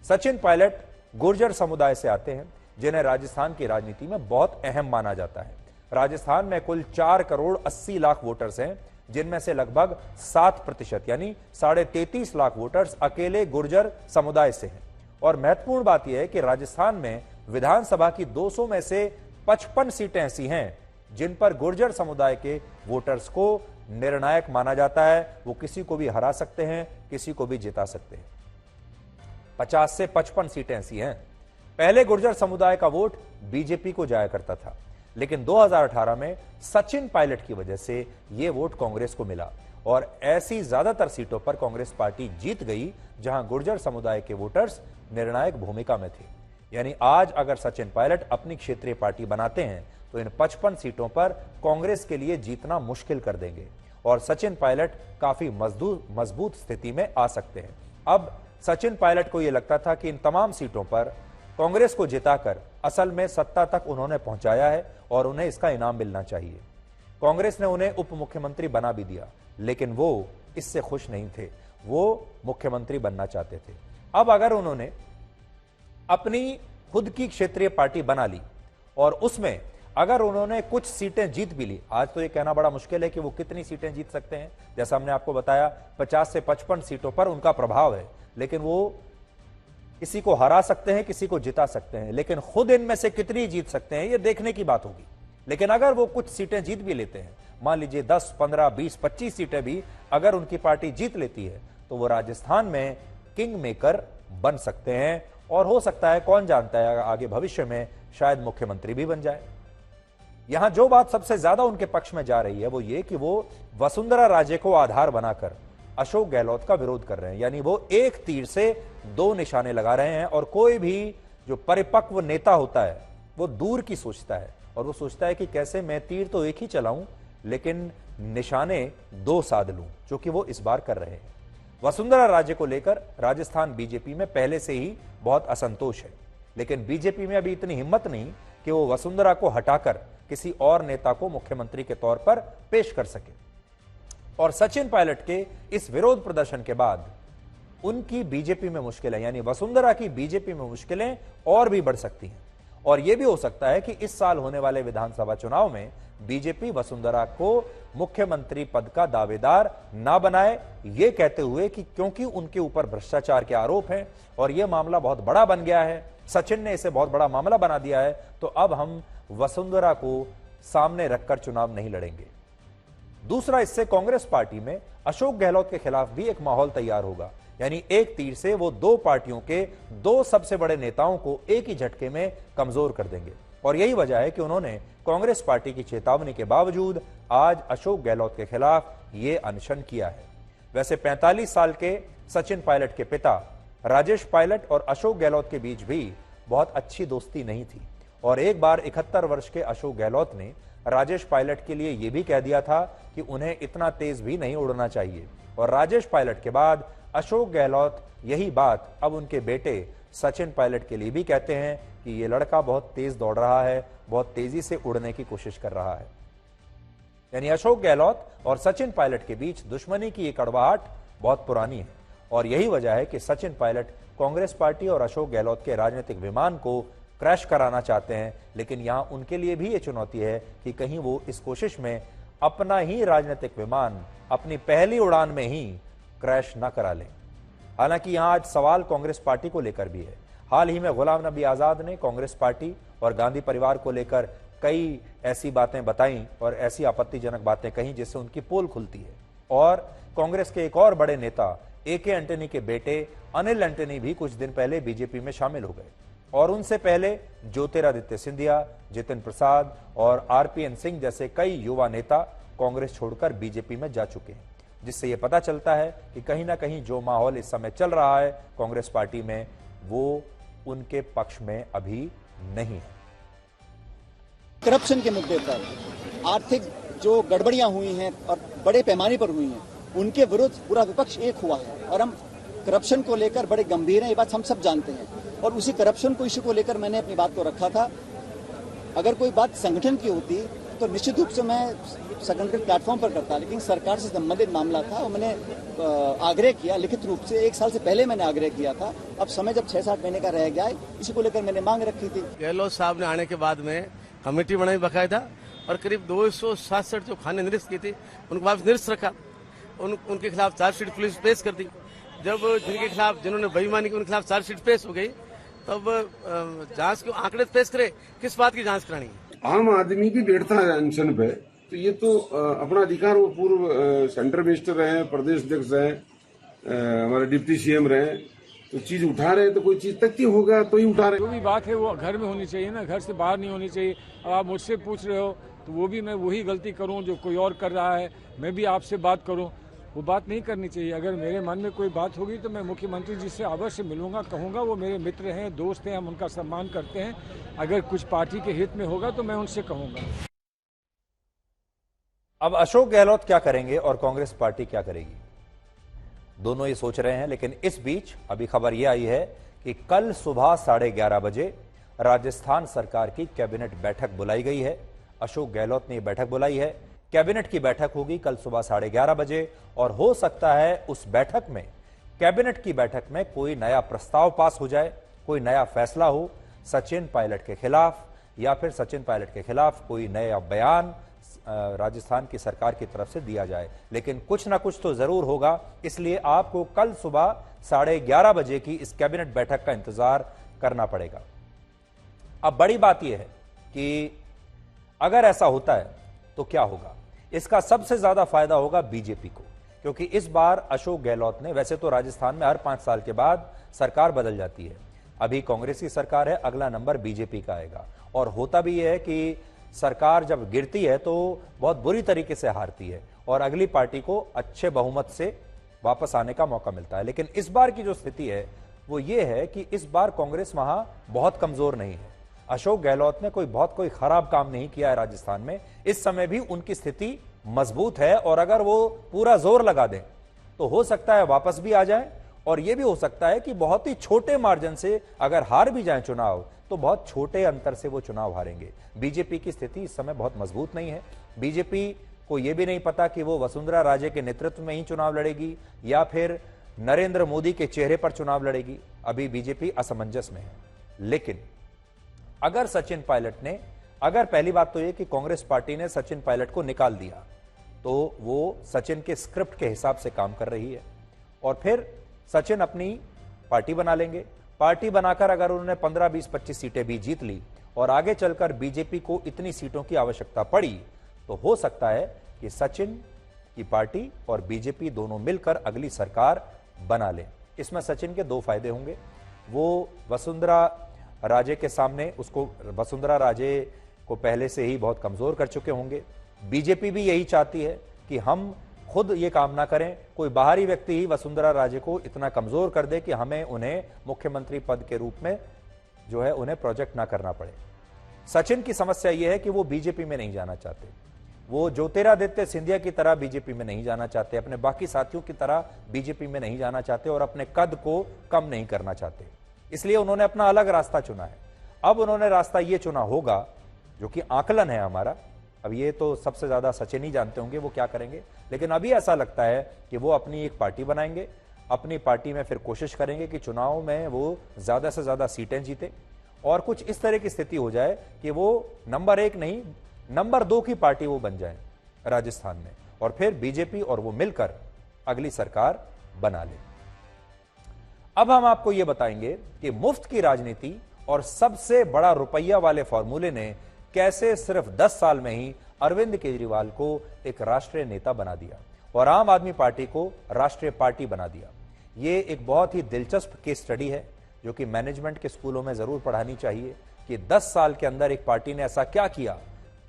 सचिन पायलट गुर्जर समुदाय से आते हैं जिन्हें राजस्थान की राजनीति में बहुत अहम माना जाता है। राजस्थान में कुल 4 करोड़ 80 लाख वोटर्स हैं, जिनमें से लगभग 7% यानी 33.5 लाख वोटर्स अकेले गुर्जर समुदाय से हैं। और महत्वपूर्ण बात यह है कि राजस्थान में विधानसभा की 200 में से 55 सीटें ऐसी हैं जिन पर गुर्जर समुदाय के वोटर्स को निर्णायक माना जाता है। वो किसी को भी हरा सकते हैं, किसी को भी जिता सकते हैं। 50 से 55 सीटें ऐसी हैं। पहले गुर्जर समुदाय का वोट बीजेपी को जाया करता था, लेकिन 2018 में सचिन पायलट की वजह से यह वोट कांग्रेस को मिला और ऐसी ज्यादातर सीटों पर कांग्रेस पार्टी जीत गई जहां गुर्जर समुदाय के वोटर्स निर्णायक भूमिका में थे। यानी आज अगर सचिन पायलट अपनी क्षेत्रीय पार्टी बनाते हैं तो इन 55 सीटों पर कांग्रेस के लिए जीतना मुश्किल कर देंगे और सचिन पायलट काफी मजबूत स्थिति में आ सकते हैं। अब सचिन पायलट को यह लगता था कि इन तमाम सीटों पर कांग्रेस को जिताकर असल में सत्ता तक उन्होंने पहुंचाया है और उन्हें इसका इनाम मिलना चाहिए। कांग्रेस ने उन्हें उप मुख्यमंत्री बना भी दिया, लेकिन वो इससे खुश नहीं थे, वो मुख्यमंत्री बनना चाहते थे। अब अगर उन्होंने अपनी खुद की क्षेत्रीय पार्टी बना ली और उसमें अगर उन्होंने कुछ सीटें जीत भी ली, आज तो ये कहना बड़ा मुश्किल है कि वो कितनी सीटें जीत सकते हैं। जैसा हमने आपको बताया 50 से 55 सीटों पर उनका प्रभाव है, लेकिन वो किसी को हरा सकते हैं, किसी को जिता सकते हैं, लेकिन खुद इनमें से कितनी जीत सकते हैं ये देखने की बात होगी। लेकिन अगर वो कुछ सीटें जीत भी लेते हैं, मान लीजिए 10, 15, 20, 25 सीटें भी अगर उनकी पार्टी जीत लेती है तो वो राजस्थान में किंग मेकर बन सकते हैं और हो सकता है, कौन जानता है, आगे भविष्य में शायद मुख्यमंत्री भी बन जाए। यहां जो बात सबसे ज्यादा उनके पक्ष में जा रही है वो ये कि वो वसुंधरा राजे को आधार बनाकर अशोक गहलोत का विरोध कर रहे हैं। यानी वो एक तीर से दो निशाने लगा रहे हैं और कोई भी जो परिपक्व नेता होता है वो दूर की सोचता है और वो सोचता है कि कैसे मैं तीर तो एक ही चलाऊं लेकिन निशाने दो साध लूं, जो कि वो इस बार कर रहे हैं। वसुंधरा राजे को लेकर राजस्थान बीजेपी में पहले से ही बहुत असंतोष है, लेकिन बीजेपी में अभी इतनी हिम्मत नहीं कि वो वसुंधरा को हटाकर किसी और नेता को मुख्यमंत्री के तौर पर पेश कर सके। और सचिन पायलट के इस विरोध प्रदर्शन के बाद उनकी बीजेपी में मुश्किलें, यानी वसुंधरा की बीजेपी में मुश्किलें और भी बढ़ सकती हैं और यह भी हो सकता है कि इस साल होने वाले विधानसभा चुनाव में बीजेपी वसुंधरा को मुख्यमंत्री पद का दावेदार ना बनाए, ये कहते हुए कि क्योंकि उनके ऊपर भ्रष्टाचार के आरोप हैं और यह मामला बहुत बड़ा बन गया है, सचिन ने इसे बहुत बड़ा मामला बना दिया है, तो अब हम वसुंधरा को सामने रखकर चुनाव नहीं लड़ेंगे। दूसरा, इससे कांग्रेस पार्टी में अशोक गहलोत के खिलाफ भी एक माहौल तैयार होगा। यानी एक तीर से वो दो पार्टियों के दो सबसे बड़े नेताओं को एक ही झटके में कमजोर कर देंगे और यही वजह है कि उन्होंने कांग्रेस पार्टी की चेतावनी के बावजूद आज अशोक गहलोत के खिलाफ ये अनशन किया है। वैसे 45 साल के सचिन पायलट के पिता राजेश पायलट और अशोक गहलोत के बीच भी बहुत अच्छी दोस्ती नहीं थी और एक बार 71 वर्ष के अशोक गहलोत ने राजेश पायलट के लिए यह भी कह दिया था कि उन्हें इतना तेज भी नहीं उड़ना चाहिए और राजेश पायलट के बाद अशोक गहलोत यही बात अब उनके बेटे सचिन पायलट के लिए भी कहते हैं कि ये लड़का बहुत तेज दौड़ रहा है, बहुत तेजी से उड़ने की कोशिश कर रहा है। यानी अशोक गहलोत और सचिन पायलट के बीच दुश्मनी की ये कड़वाहट बहुत पुरानी है और यही वजह है कि सचिन पायलट कांग्रेस पार्टी और अशोक गहलोत के राजनीतिक विमान को क्रैश कराना चाहते हैं, लेकिन यहां उनके लिए भी ये चुनौती है कि कहीं वो इस कोशिश में अपना ही राजनीतिक विमान अपनी पहली उड़ान में ही क्रैश न करा लें। हालांकि यहां आज सवाल कांग्रेस पार्टी को लेकर भी है। हाल ही में गुलाम नबी आजाद ने कांग्रेस पार्टी और गांधी परिवार को लेकर कई ऐसी बातें बताई और ऐसी आपत्तिजनक बातें कही जिससे उनकी पोल खुलती है और कांग्रेस के एक और बड़े नेता AK एंटनी के बेटे अनिल एंटनी भी कुछ दिन पहले बीजेपी में शामिल हो गए और उनसे पहले ज्योतिरादित्य सिंधिया, जितिन प्रसाद और RPN सिंह जैसे कई युवा नेता कांग्रेस छोड़कर बीजेपी में जा चुके हैं, जिससे यह पता चलता है कि कहीं ना कहीं जो माहौल इस समय चल रहा है कांग्रेस पार्टी में वो उनके पक्ष में अभी नहीं है। करप्शन के मुद्दे पर आर्थिक जो गड़बड़ियां हुई हैं और बड़े पैमाने पर हुई हैं, उनके विरुद्ध पूरा विपक्ष एक हुआ है और हम करप्शन को लेकर बड़े गंभीर हैं, ये बात हम सब जानते हैं और उसी करप्शन को इश्यू को लेकर मैंने अपनी बात को रखा था। अगर कोई बात संगठन की होती तो निश्चित रूप से मैं संगठन प्लेटफॉर्म पर करता, लेकिन सरकार से संबंधित मामला था और मैंने आग्रह किया लिखित रूप से, 1 साल से पहले मैंने आग्रह किया था। अब समय जब 6-7 महीने का रह गया है, इसी को लेकर मैंने मांग रखी थी। गहलोत साहब ने आने के बाद में कमेटी बनाई बकायदा और करीब 267 जो खाने निरस्त की थी उनको वापस निरस्त रखा, उनके खिलाफ चार्जशीट पुलिस पेश कर दी। जब जिनके खिलाफ जिन्होंने बेईमानी की उनके खिलाफ चार्जशीट पेश हो गई तब जांच के आंकड़े पेश करे, किस बात की जांच करानी है। आम आदमी भी बैठता है अनशन पे, तो ये तो अपना अधिकार, वो पूर्व सेंटर मिनिस्टर रहे, प्रदेश अध्यक्ष रहे, हमारे डिप्टी सीएम रहे, तो चीज उठा रहे हैं तो कोई चीज तथ्य होगा तो ही उठा रहे। जो भी बात है वो घर में होनी चाहिए ना, घर से बाहर नहीं होनी चाहिए। अब आप मुझसे पूछ रहे हो तो वो भी मैं वही गलती करूं जो कोई और कर रहा है, मैं भी आपसे बात करूं, वो बात नहीं करनी चाहिए। अगर मेरे मन में कोई बात होगी तो मैं मुख्यमंत्री जी से अवश्य मिलूंगा, कहूंगा, वो मेरे मित्र हैं, दोस्त हैं, हम उनका सम्मान करते हैं। अगर कुछ पार्टी के हित में होगा तो मैं उनसे कहूंगा। अब अशोक गहलोत क्या करेंगे और कांग्रेस पार्टी क्या करेगी, दोनों ये सोच रहे हैं। लेकिन इस बीच अभी खबर यह आई है कि कल सुबह 11:30 बजे राजस्थान सरकार की कैबिनेट बैठक बुलाई गई है। अशोक गहलोत ने यह बैठक बुलाई है। कैबिनेट की बैठक होगी कल सुबह 11:30 बजे और हो सकता है उस बैठक में, कैबिनेट की बैठक में, कोई नया प्रस्ताव पास हो जाए, कोई नया फैसला हो सचिन पायलट के खिलाफ, या फिर सचिन पायलट के खिलाफ कोई नया बयान राजस्थान की सरकार की तरफ से दिया जाए। लेकिन कुछ ना कुछ तो जरूर होगा, इसलिए आपको कल सुबह 11:30 बजे की इस कैबिनेट बैठक का इंतजार करना पड़ेगा। अब बड़ी बात यह है कि अगर ऐसा होता है तो क्या होगा। इसका सबसे ज्यादा फायदा होगा बीजेपी को, क्योंकि इस बार अशोक गहलोत ने, वैसे तो राजस्थान में हर 5 साल के बाद सरकार बदल जाती है, अभी कांग्रेस की सरकार है, अगला नंबर बीजेपी का आएगा। और होता भी यह है कि सरकार जब गिरती है तो बहुत बुरी तरीके से हारती है और अगली पार्टी को अच्छे बहुमत से वापस आने का मौका मिलता है। लेकिन इस बार की जो स्थिति है वो ये है कि इस बार कांग्रेस वहां बहुत कमजोर नहीं है। अशोक गहलोत ने कोई खराब काम नहीं किया है राजस्थान में, इस समय भी उनकी स्थिति मजबूत है और अगर वो पूरा जोर लगा दें तो हो सकता है वापस भी आ जाए, और यह भी हो सकता है कि बहुत ही छोटे मार्जिन से अगर हार भी जाए चुनाव तो बहुत छोटे अंतर से वो चुनाव हारेंगे। बीजेपी की स्थिति इस समय बहुत मजबूत नहीं है। बीजेपी को यह भी नहीं पता कि वो वसुंधरा राजे के नेतृत्व में ही चुनाव लड़ेगी या फिर नरेंद्र मोदी के चेहरे पर चुनाव लड़ेगी। अभी बीजेपी असमंजस में है। लेकिन अगर सचिन पायलट ने, अगर पहली बात तो यह कि कांग्रेस पार्टी ने सचिन पायलट को निकाल दिया तो वो सचिन के स्क्रिप्ट के हिसाब से काम कर रही है और फिर सचिन अपनी पार्टी बना लेंगे। पार्टी बनाकर अगर उन्होंने 15, 20, 25 सीटें भी जीत ली और आगे चलकर बीजेपी को इतनी सीटों की आवश्यकता पड़ी तो हो सकता है कि सचिन की पार्टी और बीजेपी दोनों मिलकर अगली सरकार बना ले। इसमें सचिन के 2 फायदे होंगे। वो वसुंधरा राजे के सामने, उसको वसुंधरा राजे को पहले से ही बहुत कमजोर कर चुके होंगे। बीजेपी भी यही चाहती है कि हम खुद ये काम ना करें, कोई बाहरी व्यक्ति ही वसुंधरा राजे को इतना कमजोर कर दे कि हमें उन्हें मुख्यमंत्री पद के रूप में जो है उन्हें प्रोजेक्ट ना करना पड़े। सचिन की समस्या यह है कि वो बीजेपी में नहीं जाना चाहते, वो ज्योतिरादित्य सिंधिया की तरह बीजेपी में नहीं जाना चाहते, अपने बाकी साथियों की तरह बीजेपी में नहीं जाना चाहते और अपने कद को कम नहीं करना चाहते। इसलिए उन्होंने अपना अलग रास्ता चुना है। अब उन्होंने रास्ता ये चुना होगा जो कि आकलन है हमारा, अब ये तो सबसे ज्यादा सचिन ही जानते होंगे वो क्या करेंगे, लेकिन अभी ऐसा लगता है कि वो अपनी एक पार्टी बनाएंगे, अपनी पार्टी में फिर कोशिश करेंगे कि चुनाव में वो ज्यादा से ज्यादा सीटें जीते और कुछ इस तरह की स्थिति हो जाए कि वो नंबर 1 नहीं, नंबर 2 की पार्टी वो बन जाए राजस्थान में और फिर बीजेपी और वो मिलकर अगली सरकार बना ले। अब हम आपको यह बताएंगे कि मुफ्त की राजनीति और सबसे बड़ा रुपया वाले फॉर्मूले ने कैसे सिर्फ 10 साल में ही अरविंद केजरीवाल को एक राष्ट्रीय नेता बना दिया और आम आदमी पार्टी को राष्ट्रीय पार्टी बना दिया। ये एक बहुत ही दिलचस्प केस स्टडी है जो कि मैनेजमेंट के स्कूलों में जरूर पढ़ानी चाहिए कि 10 साल के अंदर एक पार्टी ने ऐसा क्या किया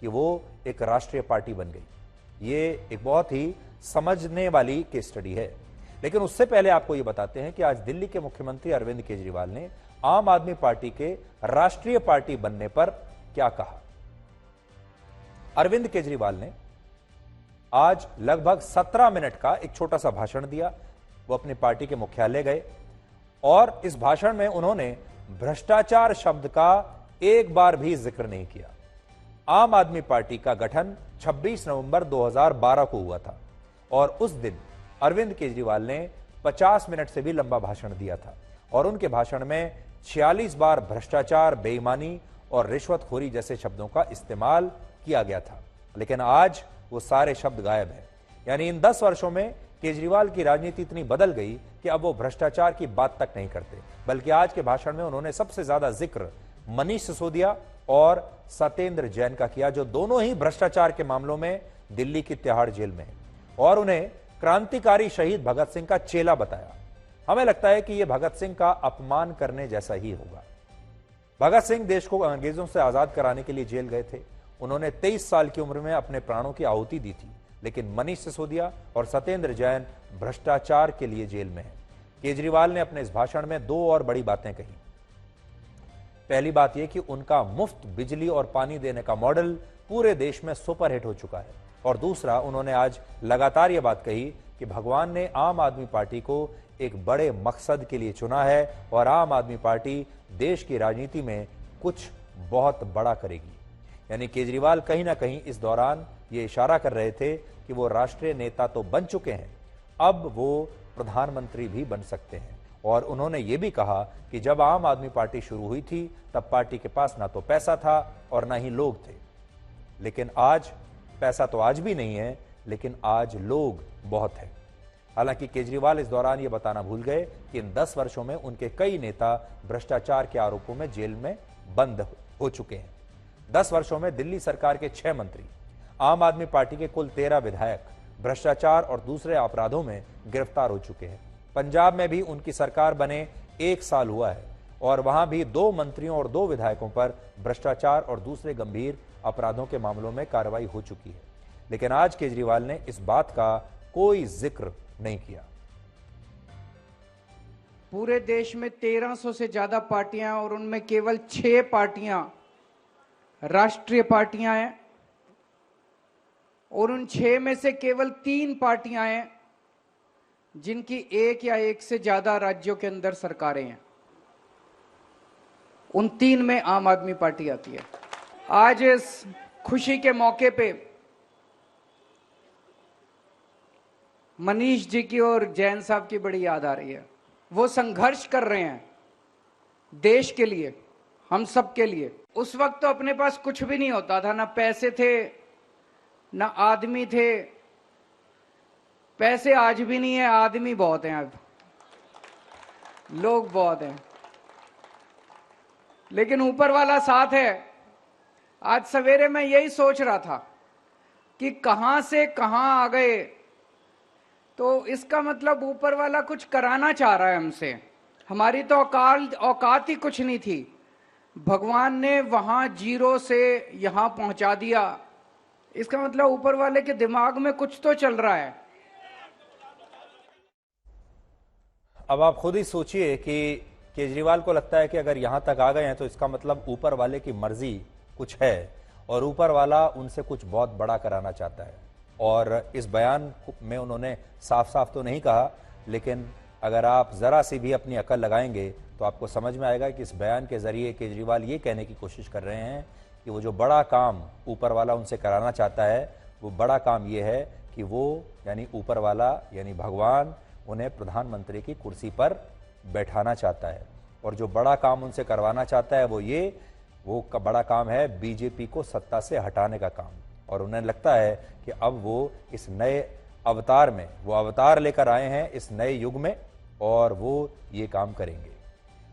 कि वो एक राष्ट्रीय पार्टी बन गई। ये एक बहुत ही समझने वाली केस स्टडी है। लेकिन उससे पहले आपको ये बताते हैं कि आज दिल्ली के मुख्यमंत्री अरविंद केजरीवाल ने आम आदमी पार्टी के राष्ट्रीय पार्टी बनने पर क्या कहा। अरविंद केजरीवाल ने आज लगभग 17 मिनट का एक छोटा सा भाषण दिया। वो अपनी पार्टी के मुख्यालय गए और इस भाषण में उन्होंने भ्रष्टाचार शब्द का एक बार भी जिक्र नहीं किया। आम आदमी पार्टी का गठन 26 नवंबर 2012 को हुआ था और उस दिन अरविंद केजरीवाल ने 50 मिनट से भी लंबा भाषण दिया था और उनके भाषण में 46 बार भ्रष्टाचार, बेईमानी और रिश्वतखोरी जैसे शब्दों का इस्तेमाल किया गया था। लेकिन आज वो सारे शब्द गायब हैं। यानी इन 10 वर्षों में केजरीवाल की राजनीति इतनी बदल गई कि अब वो भ्रष्टाचार की बात तक नहीं करते, बल्कि आज के भाषण में उन्होंने सबसे ज्यादा जिक्र मनीष सिसोदिया और सत्येंद्र जैन का किया, जो दोनों ही भ्रष्टाचार के मामलों में दिल्ली की तिहाड़ जेल में है, और उन्हें क्रांतिकारी शहीद भगत सिंह का चेला बताया। हमें लगता है कि यह भगत सिंह का अपमान करने जैसा ही होगा। भगत सिंह देश को अंग्रेजों से आजाद कराने के लिए जेल गए थे। उन्होंने 23 साल की उम्र में अपने प्राणों की आहुति दी थी, लेकिन मनीष सिसोदिया और सत्येंद्र जैन भ्रष्टाचार के लिए जेल में हैं। केजरीवाल ने अपने इस भाषण में दो और बड़ी बातें कही। पहली बात यह कि उनका मुफ्त बिजली और पानी देने का मॉडल पूरे देश में सुपरहिट हो चुका है, और दूसरा, उन्होंने आज लगातार यह बात कही कि भगवान ने आम आदमी पार्टी को एक बड़े मकसद के लिए चुना है और आम आदमी पार्टी देश की राजनीति में कुछ बहुत बड़ा करेगी। यानी केजरीवाल कहीं ना कहीं इस दौरान ये इशारा कर रहे थे कि वो राष्ट्रीय नेता तो बन चुके हैं, अब वो प्रधानमंत्री भी बन सकते हैं। और उन्होंने ये भी कहा कि जब आम आदमी पार्टी शुरू हुई थी तब पार्टी के पास ना तो पैसा था और ना ही लोग थे, लेकिन आज पैसा तो आज भी नहीं है, लेकिन आज लोग बहुत हैं। हालांकि केजरीवाल इस दौरान ये बताना भूल गए कि इन 10 वर्षों में उनके कई नेता भ्रष्टाचार के आरोपों में जेल में बंद हो चुके हैं। 10 वर्षों में दिल्ली सरकार के 6 मंत्री, आम आदमी पार्टी के कुल 13 विधायक भ्रष्टाचार और दूसरे अपराधों में गिरफ्तार हो चुके हैं। पंजाब में भी उनकी सरकार बने 1 साल हुआ है और वहां भी 2 मंत्रियों और 2 विधायकों पर भ्रष्टाचार और दूसरे गंभीर अपराधों के मामलों में कार्रवाई हो चुकी है। लेकिन आज केजरीवाल ने इस बात का कोई जिक्र नहीं किया। पूरे देश में 1300 से ज्यादा पार्टियां और उनमें केवल 6 पार्टियां राष्ट्रीय पार्टियां हैं, और उन 6 में से केवल 3 पार्टियां हैं जिनकी 1 या 1 से ज्यादा राज्यों के अंदर सरकारें हैं। उन 3 में आम आदमी पार्टी आती है। आज इस खुशी के मौके पे मनीष जी की और जैन साहब की बड़ी याद आ रही है। वो संघर्ष कर रहे हैं देश के लिए, हम सब के लिए। उस वक्त तो अपने पास कुछ भी नहीं होता था, ना पैसे थे ना आदमी थे। पैसे आज भी नहीं है, आदमी बहुत हैं, अब लोग बहुत हैं, लेकिन ऊपर वाला साथ है। आज सवेरे मैं यही सोच रहा था कि कहां से कहां आ गए, तो इसका मतलब ऊपर वाला कुछ कराना चाह रहा है हमसे। हमारी तो औकात ही कुछ नहीं थी, भगवान ने वहां 0 से यहां पहुंचा दिया। इसका मतलब ऊपर वाले के दिमाग में कुछ तो चल रहा है। अब आप खुद ही सोचिए कि केजरीवाल को लगता है कि अगर यहां तक आ गए हैं तो इसका मतलब ऊपर वाले की मर्जी कुछ है और ऊपर वाला उनसे कुछ बहुत बड़ा कराना चाहता है। और इस बयान में उन्होंने साफ साफ तो नहीं कहा, लेकिन अगर आप जरा सी भी अपनी अकल लगाएंगे तो आपको समझ में आएगा कि इस बयान के जरिए केजरीवाल ये कहने की कोशिश कर रहे हैं कि वो जो बड़ा काम ऊपर वाला उनसे कराना चाहता है, वो बड़ा काम ये है कि वो यानी ऊपर वाला यानी भगवान उन्हें प्रधानमंत्री की कुर्सी पर बैठाना चाहता है। और जो बड़ा काम उनसे करवाना चाहता है वो बड़ा काम है बीजेपी को सत्ता से हटाने का काम। और उन्हें लगता है कि अब वो इस नए अवतार में, वो अवतार लेकर आए हैं इस नए युग में, और वो ये काम करेंगे।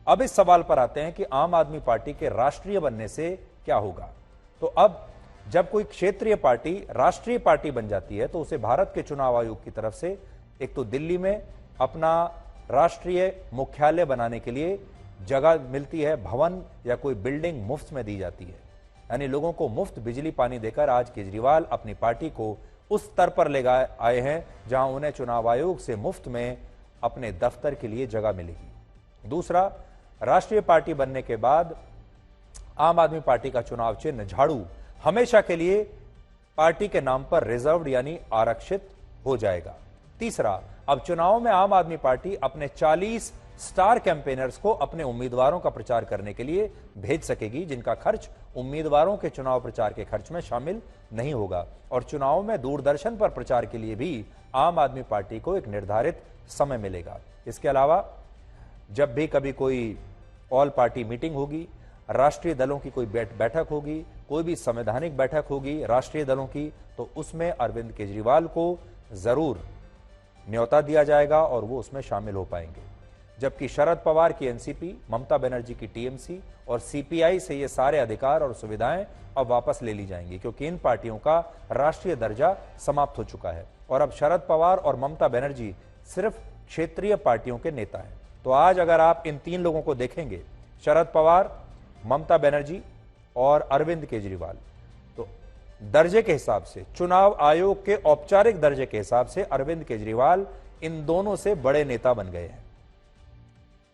अब इस सवाल पर आते हैं कि आम आदमी पार्टी के राष्ट्रीय बनने से क्या होगा। तो अब जब कोई क्षेत्रीय पार्टी राष्ट्रीय पार्टी बन जाती है तो उसे भारत के चुनाव आयोग की तरफ से एक तो दिल्ली में अपना राष्ट्रीय मुख्यालय बनाने के लिए जगह मिलती है, भवन या कोई बिल्डिंग मुफ्त में दी जाती है। यानी लोगों को मुफ्त बिजली पानी देकर आज केजरीवाल अपनी पार्टी को उस स्तर पर ले आए हैं जहां उन्हें चुनाव आयोग से मुफ्त में अपने दफ्तर के लिए जगह मिलेगी। दूसरा, राष्ट्रीय पार्टी बनने के बाद आम आदमी पार्टी का चुनाव चिन्ह झाड़ू हमेशा के लिए पार्टी के नाम पर रिजर्व्ड यानी आरक्षित हो जाएगा। तीसरा, अब चुनाव में आम आदमी पार्टी अपने 40 स्टार कैंपेनर्स को अपने उम्मीदवारों का प्रचार करने के लिए भेज सकेगी, जिनका खर्च उम्मीदवारों के चुनाव प्रचार के खर्च में शामिल नहीं होगा। और चुनाव में दूरदर्शन पर प्रचार के लिए भी आम आदमी पार्टी को एक निर्धारित समय मिलेगा। इसके अलावा जब भी कभी कोई ऑल पार्टी मीटिंग होगी, राष्ट्रीय दलों की कोई बैठक होगी, कोई भी संवैधानिक बैठक होगी राष्ट्रीय दलों की, तो उसमें अरविंद केजरीवाल को जरूर न्योता दिया जाएगा और वो उसमें शामिल हो पाएंगे। जबकि शरद पवार की एनसीपी, ममता बनर्जी की टीएमसी और सीपीआई से ये सारे अधिकार और सुविधाएं अब वापस ले ली जाएंगी, क्योंकि इन पार्टियों का राष्ट्रीय दर्जा समाप्त हो चुका है और अब शरद पवार और ममता बनर्जी सिर्फ क्षेत्रीय पार्टियों के नेता हैं। तो आज अगर आप इन तीन लोगों को देखेंगे, शरद पवार, ममता बनर्जी और अरविंद केजरीवाल, तो दर्जे के हिसाब से, चुनाव आयोग के औपचारिक दर्जे के हिसाब से अरविंद केजरीवाल इन दोनों से बड़े नेता बन गए हैं।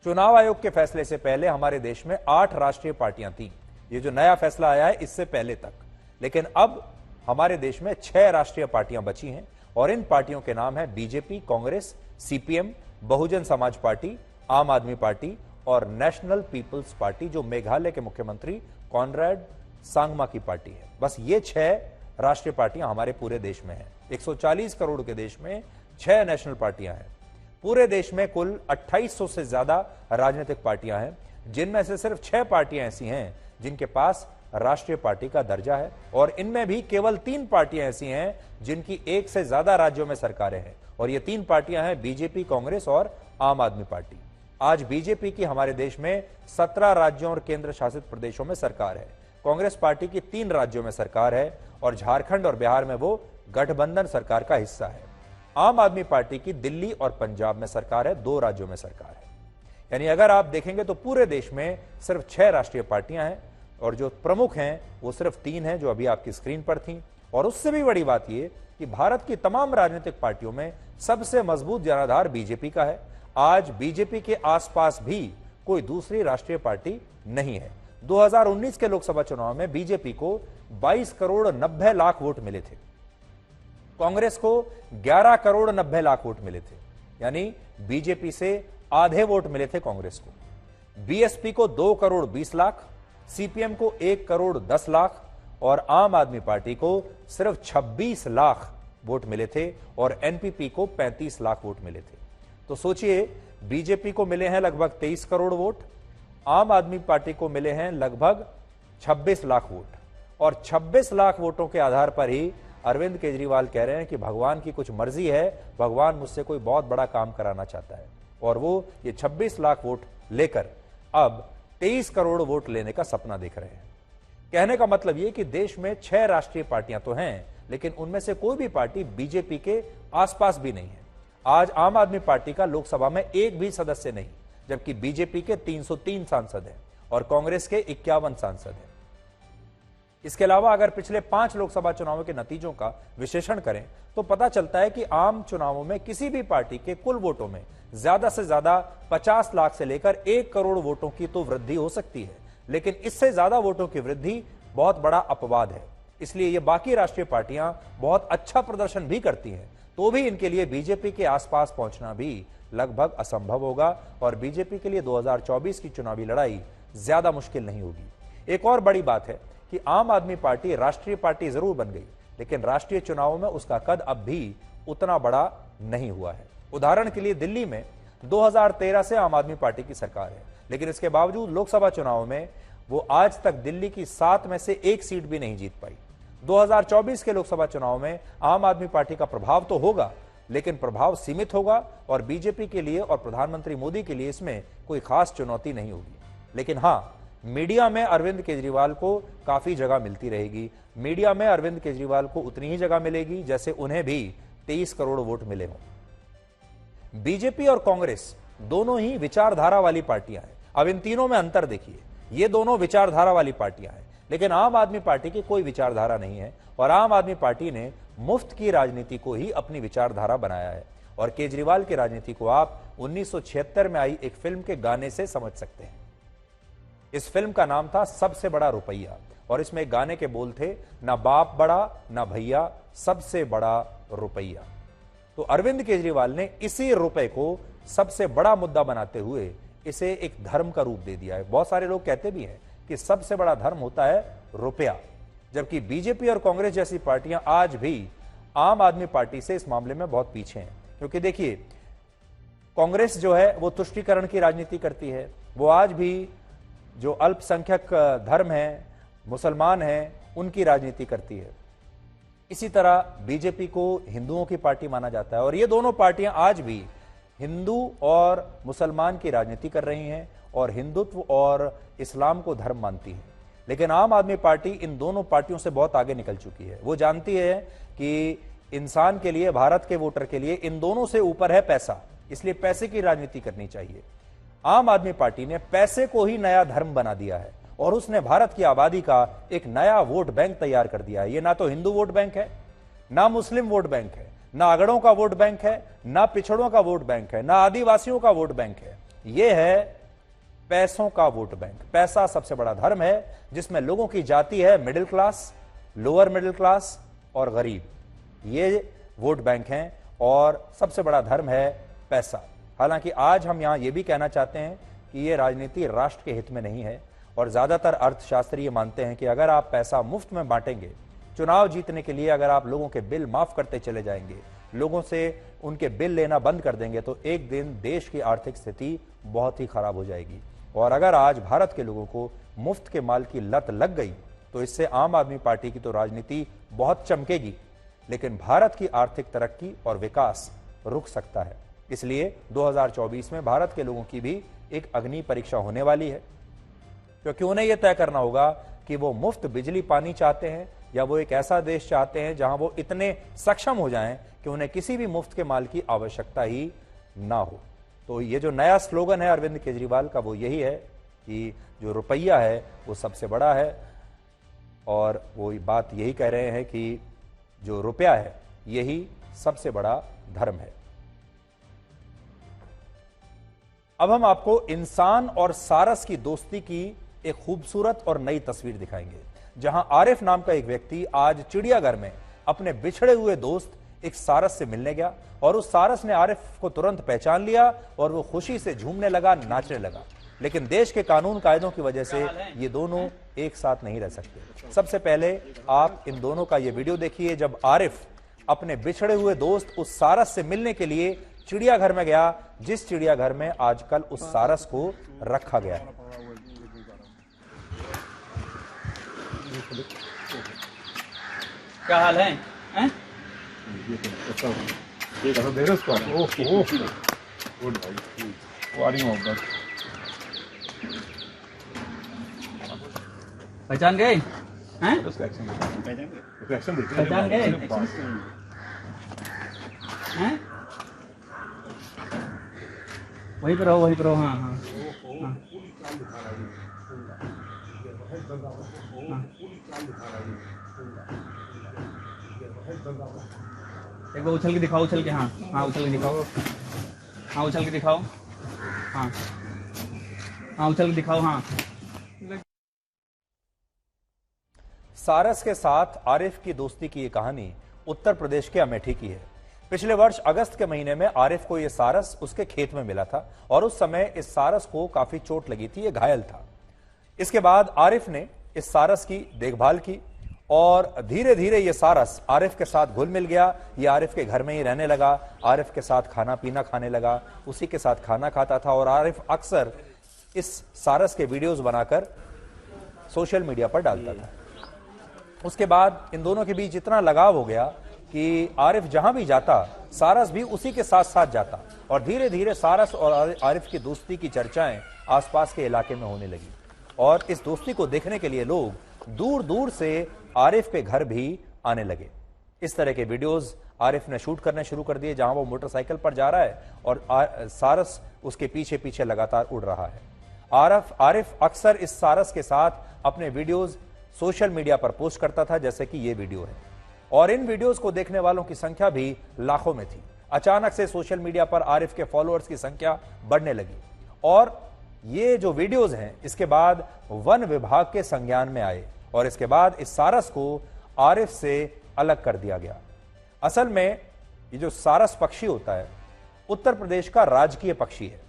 चुनाव आयोग के फैसले से पहले हमारे देश में 8 राष्ट्रीय पार्टियां थीं। ये जो नया फैसला आया है इससे पहले तक, लेकिन अब हमारे देश में 6 राष्ट्रीय पार्टियां बची हैं और इन पार्टियों के नाम है BJP, Congress, CPM, Bahujan Samaj party, आम आदमी पार्टी और नेशनल पीपल्स पार्टी, जो मेघालय के मुख्यमंत्री कॉनराड सांगमा की पार्टी है। बस ये 6 राष्ट्रीय पार्टियां हमारे पूरे देश में हैं। 140 करोड़ के देश में 6 नेशनल पार्टियां हैं। पूरे देश में कुल 2800 से ज्यादा राजनीतिक पार्टियां हैं, जिनमें से सिर्फ 6 पार्टियां ऐसी हैं जिनके पास राष्ट्रीय पार्टी का दर्जा है और इनमें भी केवल 3 पार्टियां ऐसी हैं जिनकी 1 से ज्यादा राज्यों में सरकारें हैं और ये 3 पार्टियां हैं बीजेपी, कांग्रेस और आम आदमी पार्टी। आज बीजेपी की हमारे देश में 17 राज्यों और केंद्र शासित प्रदेशों में सरकार है। कांग्रेस पार्टी की 3 राज्यों में सरकार है और झारखंड और बिहार में वो गठबंधन सरकार का हिस्सा है। आम आदमी पार्टी की दिल्ली और पंजाब में सरकार है, 2 राज्यों में सरकार है। यानी अगर आप देखेंगे तो पूरे देश में सिर्फ 6 राष्ट्रीय पार्टियां हैं और जो प्रमुख हैं वो सिर्फ 3 हैं जो अभी आपकी स्क्रीन पर थी। और उससे भी बड़ी बात यह कि भारत की तमाम राजनीतिक पार्टियों में सबसे मजबूत जनाधार बीजेपी का है। आज बीजेपी के आसपास भी कोई दूसरी राष्ट्रीय पार्टी नहीं है। 2019 के लोकसभा चुनाव में बीजेपी को 22 करोड़ 90 लाख वोट मिले थे, कांग्रेस को 11 करोड़ 90 लाख वोट मिले थे, यानी बीजेपी से आधे वोट मिले थे कांग्रेस को। बीएसपी को 2 करोड़ 20 लाख, सीपीएम को 1 करोड़ 10 लाख और आम आदमी पार्टी को सिर्फ 26 लाख वोट मिले थे और एनपीपी को 35 लाख वोट मिले थे। तो सोचिए, बीजेपी को मिले हैं लगभग 23 करोड़ वोट, आम आदमी पार्टी को मिले हैं लगभग 26 लाख वोट और 26 लाख वोटों के आधार पर ही अरविंद केजरीवाल कह रहे हैं कि भगवान की कुछ मर्जी है, भगवान मुझसे कोई बहुत बड़ा काम कराना चाहता है और वो ये 26 लाख वोट लेकर अब 23 करोड़ वोट लेने का सपना देख रहे हैं। कहने का मतलब ये कि देश में 6 राष्ट्रीय पार्टियां तो हैं, लेकिन उनमें से कोई भी पार्टी बीजेपी के आसपास भी नहीं है। आज आम आदमी पार्टी का लोकसभा में एक भी सदस्य नहीं, जबकि बीजेपी के 303 सांसद हैं और कांग्रेस के 51 सांसद हैं। इसके अलावा अगर पिछले 5 लोकसभा चुनावों के नतीजों का विश्लेषण करें तो पता चलता है कि आम चुनावों में किसी भी पार्टी के कुल वोटों में ज्यादा से ज्यादा 50 लाख से लेकर 1 करोड़ वोटों की तो वृद्धि हो सकती है, लेकिन इससे ज्यादा वोटों की वृद्धि बहुत बड़ा अपवाद है। इसलिए ये बाकी राष्ट्रीय पार्टियां बहुत अच्छा प्रदर्शन भी करती हैं तो भी इनके लिए बीजेपी के आसपास पहुंचना भी लगभग असंभव होगा और बीजेपी के लिए 2024 की चुनावी लड़ाई ज्यादा मुश्किल नहीं होगी। एक और बड़ी बात है कि आम आदमी पार्टी राष्ट्रीय पार्टी जरूर बन गई, लेकिन राष्ट्रीय चुनावों में उसका कद अब भी उतना बड़ा नहीं हुआ है। उदाहरण के लिए दिल्ली में 2013 से आम आदमी पार्टी की सरकार है, लेकिन इसके बावजूद लोकसभा चुनाव में वो आज तक दिल्ली की 7 में से 1 सीट भी नहीं जीत पाई। 2024 के लोकसभा चुनाव में आम आदमी पार्टी का प्रभाव तो होगा, लेकिन प्रभाव सीमित होगा और बीजेपी के लिए और प्रधानमंत्री मोदी के लिए इसमें कोई खास चुनौती नहीं होगी। लेकिन हाँ, मीडिया में अरविंद केजरीवाल को काफी जगह मिलती रहेगी। मीडिया में अरविंद केजरीवाल को उतनी ही जगह मिलेगी जैसे उन्हें भी 23 करोड़ वोट मिले हों। बीजेपी और कांग्रेस दोनों ही विचारधारा वाली पार्टियां हैं। अब इन तीनों में अंतर देखिए, ये दोनों विचारधारा वाली पार्टियां हैं, लेकिन आम आदमी पार्टी की कोई विचारधारा नहीं है और आम आदमी पार्टी ने मुफ्त की राजनीति को ही अपनी विचारधारा बनाया है। और केजरीवाल की राजनीति को आप 1976 में आई एक फिल्म के गाने से समझ सकते हैं। इस फिल्म का नाम था सबसे बड़ा रुपया और इसमें गाने के बोल थे, ना बाप बड़ा ना भैया, सबसे बड़ा रुपया। तो अरविंद केजरीवाल ने इसी रुपए को सबसे बड़ा मुद्दा बनाते हुए इसे एक धर्म का रूप दे दिया है। बहुत सारे लोग कहते भी हैं कि सबसे बड़ा धर्म होता है रुपया, जबकि बीजेपी और कांग्रेस जैसी पार्टियां आज भी आम आदमी पार्टी से इस मामले में बहुत पीछे हैं। क्योंकि देखिए, कांग्रेस जो है वो तुष्टीकरण की राजनीति करती है, वो आज भी जो अल्पसंख्यक धर्म है, मुसलमान हैं, उनकी राजनीति करती है। इसी तरह बीजेपी को हिंदुओं की पार्टी माना जाता है और ये दोनों पार्टियां आज भी हिंदू और मुसलमान की राजनीति कर रही हैं और हिंदुत्व और इस्लाम को धर्म मानती है। लेकिन आम आदमी पार्टी इन दोनों पार्टियों से बहुत आगे निकल चुकी है। वो जानती है कि इंसान के लिए, भारत के वोटर के लिए इन दोनों से ऊपर है पैसा, इसलिए पैसे की राजनीति करनी चाहिए। आम आदमी पार्टी ने पैसे को ही नया धर्म बना दिया है और उसने भारत की आबादी का एक नया वोट बैंक तैयार कर दिया है। ये ना तो हिंदू वोट बैंक है, ना मुस्लिम वोट बैंक है, ना अगड़ों का वोट बैंक है, ना पिछड़ों का वोट बैंक है, ना आदिवासियों का वोट बैंक है। ये है पैसों का वोट बैंक। पैसा सबसे बड़ा धर्म है जिसमें लोगों की जाति है middle class, lower middle class और गरीब। ये वोट बैंक हैं और सबसे बड़ा धर्म है पैसा। हालांकि आज हम यहां यह भी कहना चाहते हैं कि यह राजनीति राष्ट्र के हित में नहीं है और ज्यादातर अर्थशास्त्री ये मानते हैं कि अगर आप पैसा मुफ्त में बांटेंगे, चुनाव जीतने के लिए अगर आप लोगों के बिल माफ करते चले जाएंगे, लोगों से उनके बिल लेना बंद कर देंगे, तो एक दिन देश की आर्थिक स्थिति बहुत ही खराब हो जाएगी। और अगर आज भारत के लोगों को मुफ्त के माल की लत लग गई तो इससे आम आदमी पार्टी की तो राजनीति बहुत चमकेगी, लेकिन भारत की आर्थिक तरक्की और विकास रुक सकता है। इसलिए 2024 में भारत के लोगों की भी एक अग्नि परीक्षा होने वाली है, क्योंकि उन्हें यह तय करना होगा कि वो मुफ्त बिजली पानी चाहते हैं या वो एक ऐसा देश चाहते हैं जहां वो इतने सक्षम हो जाएं कि उन्हें किसी भी मुफ्त के माल की आवश्यकता ही ना हो। तो ये जो नया स्लोगन है अरविंद केजरीवाल का वो यही है कि जो रुपया है वो सबसे बड़ा है और वो बात यही कह रहे हैं कि जो रुपया है यही सबसे बड़ा धर्म है। अब हम आपको इंसान और सारस की दोस्ती की एक खूबसूरत और नई तस्वीर दिखाएंगे, जहां आरिफ नाम का एक व्यक्ति आज चिड़ियाघर में अपने बिछड़े हुए दोस्त एक सारस से मिलने गया और उस सारस ने आरिफ को तुरंत पहचान लिया और वो खुशी से झूमने लगा, नाचने लगा। लेकिन देश के कानून कायदों की वजह से ये दोनों एक साथ नहीं रह सकते। सबसे पहले आप इन दोनों का ये वीडियो देखिए जब आरिफ अपने बिछड़े हुए दोस्त उस सारस से मिलने के लिए चिड़ियाघर में गया, जिस चिड़ियाघर में आजकल उस सारस को रखा गया है। क्या हाल है? पहचान गए? पहचान गए? वहीं पर रहो, वहीं पर रहो। हाँ हाँ हाँ। एक बार उछल के दिखाओ, उछल के। हाँ हाँ, उछल के दिखाओ। हाँ, उछल के दिखाओ। हाँ हाँ, उछल के दिखाओ। हाँ। सारस के साथ आरिफ की दोस्ती की ये कहानी उत्तर प्रदेश के अमेठी की है। पिछले वर्ष अगस्त के महीने में आरिफ को यह सारस उसके खेत में मिला था और उस समय इस सारस को काफी चोट लगी थी, ये घायल था। इसके बाद आरिफ ने इस सारस की देखभाल की और धीरे धीरे ये सारस आरिफ के साथ घुल मिल गया। ये आरिफ के घर में ही रहने लगा, आरिफ के साथ खाना पीना खाने लगा, उसी के साथ खाना खाता था और आरिफ अक्सर इस सारस के वीडियोस बनाकर सोशल मीडिया पर डालता था। उसके बाद इन दोनों के बीच इतना लगाव हो गया कि आरिफ जहां भी जाता सारस भी उसी के साथ साथ जाता और धीरे धीरे सारस और आरिफ की दोस्ती की चर्चाएं आसपास के इलाके में होने लगी और इस दोस्ती को देखने के लिए लोग दूर दूर से आरिफ के घर भी आने लगे। इस तरह के वीडियोस आरिफ ने शूट करने शुरू कर दिए, जहां वो मोटरसाइकिल पर जा रहा है और सारस उसके पीछे पीछे लगातार उड़ रहा है। आरिफ अक्सर इस सारस के साथ अपने वीडियोस सोशल मीडिया पर पोस्ट करता था, जैसे कि ये वीडियो है, और इन वीडियोस को देखने वालों की संख्या भी लाखों में थी। अचानक से सोशल मीडिया पर आरिफ के फॉलोअर्स की संख्या बढ़ने लगी और ये जो वीडियोस हैं इसके बाद वन विभाग के संज्ञान में आए और इसके बाद इस सारस को आरिफ से अलग कर दिया गया। असल में ये जो सारस पक्षी होता है उत्तर प्रदेश का राजकीय पक्षी है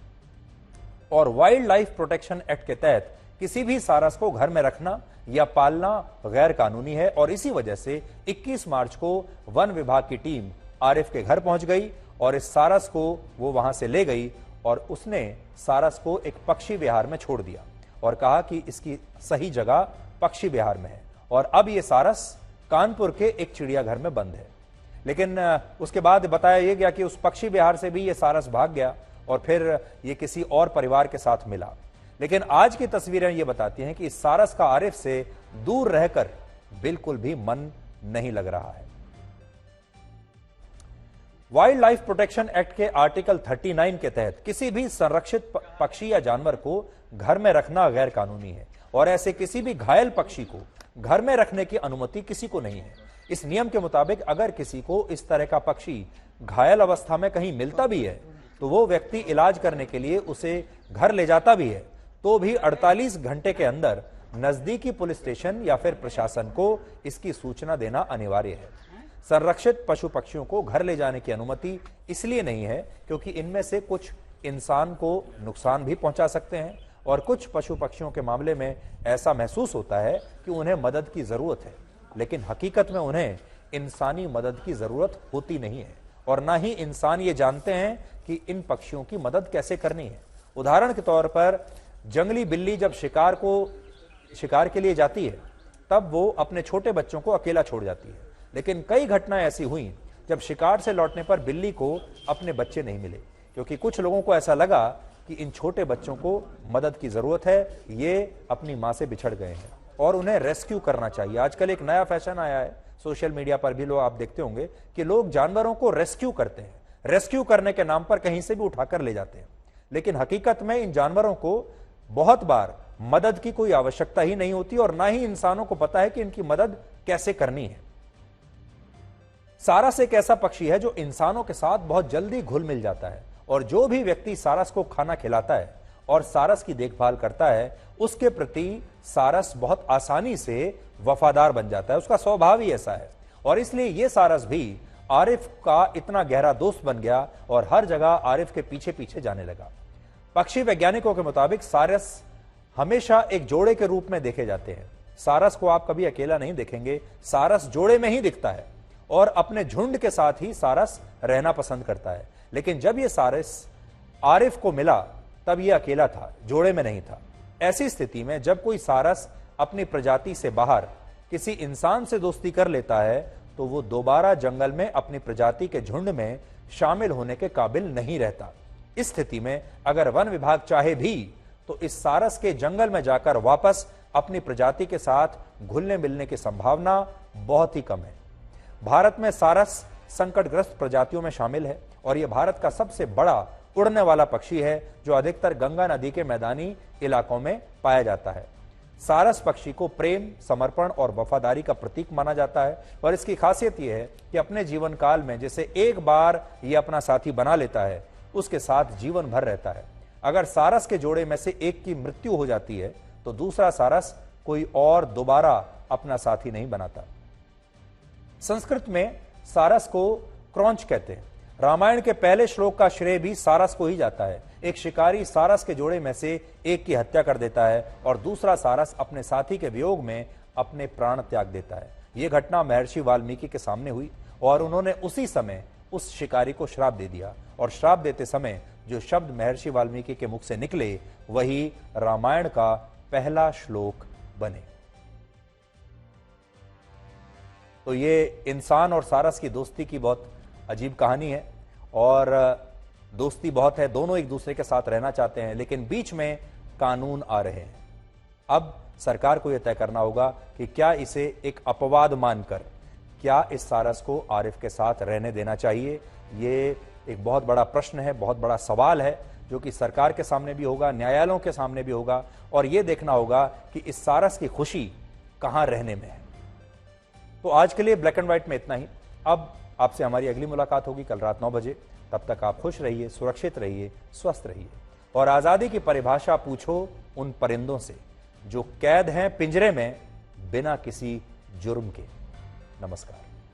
और वाइल्ड लाइफ प्रोटेक्शन एक्ट के तहत किसी भी सारस को घर में रखना या पालना गैर कानूनी है और इसी वजह से 21 मार्च को वन विभाग की टीम आरिफ के घर पहुंच गई और इस सारस को वो वहां से ले गई और उसने सारस को एक पक्षी विहार में छोड़ दिया और कहा कि इसकी सही जगह पक्षी विहार में है और अब ये सारस कानपुर के एक चिड़ियाघर में बंद है। लेकिन उसके बाद बताया यह गया कि उस पक्षी विहार से भी ये सारस भाग गया और फिर ये किसी और परिवार के साथ मिला। लेकिन आज की तस्वीरें ये बताती हैं कि इस सारस का आरिफ से दूर रहकर बिल्कुल भी मन नहीं लग रहा है। वाइल्ड लाइफ प्रोटेक्शन एक्ट के आर्टिकल 39 के तहत किसी भी संरक्षित पक्षी या जानवर को घर में रखना गैर कानूनी है और ऐसे किसी भी घायल पक्षी को घर में रखने की अनुमति किसी को नहीं है। इस नियम के मुताबिक अगर किसी को इस तरह का पक्षी घायल अवस्था में कहीं मिलता भी है तो वो व्यक्ति इलाज करने के लिए उसे घर ले जाता भी है तो भी 48 घंटे के अंदर नजदीकी पुलिस स्टेशन या फिर प्रशासन को इसकी सूचना देना अनिवार्य है। संरक्षित पशु पक्षियों को घर ले जाने की अनुमति इसलिए नहीं है क्योंकि इनमें से कुछ इंसान को नुकसान भी पहुंचा सकते हैं और कुछ पशु पक्षियों के मामले में ऐसा महसूस होता है कि उन्हें मदद की जरूरत है, लेकिन हकीकत में उन्हें इंसानी मदद की जरूरत होती नहीं है और ना ही इंसान ये जानते हैं कि इन पक्षियों की मदद कैसे करनी है। उदाहरण के तौर पर जंगली बिल्ली जब शिकार के लिए जाती है तब वो अपने छोटे बच्चों को अकेला छोड़ जाती है, लेकिन कई घटनाएं ऐसी हुई जब शिकार से लौटने पर बिल्ली को अपने बच्चे नहीं मिले क्योंकि कुछ लोगों को ऐसा लगा कि इन छोटे बच्चों को मदद की जरूरत है, ये अपनी मां से बिछड़ गए हैं और उन्हें रेस्क्यू करना चाहिए। आजकल एक नया फैशन आया है, सोशल मीडिया पर भी लोग आप देखते होंगे कि लोग जानवरों को रेस्क्यू करते हैं, रेस्क्यू करने के नाम पर कहीं से भी उठाकर ले जाते हैं, लेकिन हकीकत में इन जानवरों को बहुत बार मदद की कोई आवश्यकता ही नहीं होती और ना ही इंसानों को पता है कि इनकी मदद कैसे करनी है। सारस एक ऐसा पक्षी है जो इंसानों के साथ बहुत जल्दी घुल मिल जाता है और जो भी व्यक्ति सारस को खाना खिलाता है और सारस की देखभाल करता है उसके प्रति सारस बहुत आसानी से वफादार बन जाता है, उसका स्वभाव ही ऐसा है और इसलिए यह सारस भी आरिफ का इतना गहरा दोस्त बन गया और हर जगह आरिफ के पीछे पीछे जाने लगा। पक्षी वैज्ञानिकों के मुताबिक सारस हमेशा एक जोड़े के रूप में देखे जाते हैं। सारस को आप कभी अकेला नहीं देखेंगे, सारस जोड़े में ही दिखता है और अपने झुंड के साथ ही सारस रहना पसंद करता है। लेकिन जब यह सारस आरिफ को मिला तब यह अकेला था, जोड़े में नहीं था। ऐसी स्थिति में जब कोई सारस अपनी प्रजाति से बाहर किसी इंसान से दोस्ती कर लेता है तो वो दोबारा जंगल में अपनी प्रजाति के झुंड में शामिल होने के काबिल नहीं रहता। इस स्थिति में अगर वन विभाग चाहे भी तो इस सारस के जंगल में जाकर वापस अपनी प्रजाति के साथ घुलने मिलने की संभावना बहुत ही कम है। भारत में सारस संकटग्रस्त प्रजातियों में शामिल है और यह भारत का सबसे बड़ा उड़ने वाला पक्षी है जो अधिकतर गंगा नदी के मैदानी इलाकों में पाया जाता है। सारस पक्षी को प्रेम, समर्पण और वफादारी का प्रतीक माना जाता है और इसकी खासियत यह है कि अपने जीवन काल में जिसे एक बार यह अपना साथी बना लेता है उसके साथ जीवन भर रहता है। अगर सारस के जोड़े में से एक की मृत्यु हो जाती है तो दूसरा सारस कोई और दोबारा अपना साथी नहीं बनाता। संस्कृत में सारस को क्रौंच कहते हैं। रामायण के पहले श्लोक का श्रेय भी सारस को ही जाता है। एक शिकारी सारस के जोड़े में से एक की हत्या कर देता है और दूसरा सारस अपने साथी के वियोग में अपने प्राण त्याग देता है। यह घटना महर्षि वाल्मीकि के सामने हुई और उन्होंने उसी समय उस शिकारी को श्राप दे दिया और श्राप देते समय जो शब्द महर्षि वाल्मीकि के मुख से निकले वही रामायण का पहला श्लोक बने। तो ये इंसान और सारस की दोस्ती की बहुत अजीब कहानी है और दोस्ती बहुत है, दोनों एक दूसरे के साथ रहना चाहते हैं लेकिन बीच में कानून आ रहे हैं। अब सरकार को यह तय करना होगा कि क्या इसे एक अपवाद मानकर क्या इस सारस को आरिफ के साथ रहने देना चाहिए। ये एक बहुत बड़ा प्रश्न है, बहुत बड़ा सवाल है जो कि सरकार के सामने भी होगा, न्यायालयों के सामने भी होगा और यह देखना होगा कि इस सारस की खुशी कहां रहने में है। तो आज के लिए ब्लैक एंड व्हाइट में इतना ही। अब आपसे हमारी अगली मुलाकात होगी कल रात 9 बजे। तब तक आप खुश रहिए, सुरक्षित रहिए, स्वस्थ रहिए और आजादी की परिभाषा पूछो उन परिंदों से जो कैद हैं पिंजरे में बिना किसी जुर्म के। नमस्कार।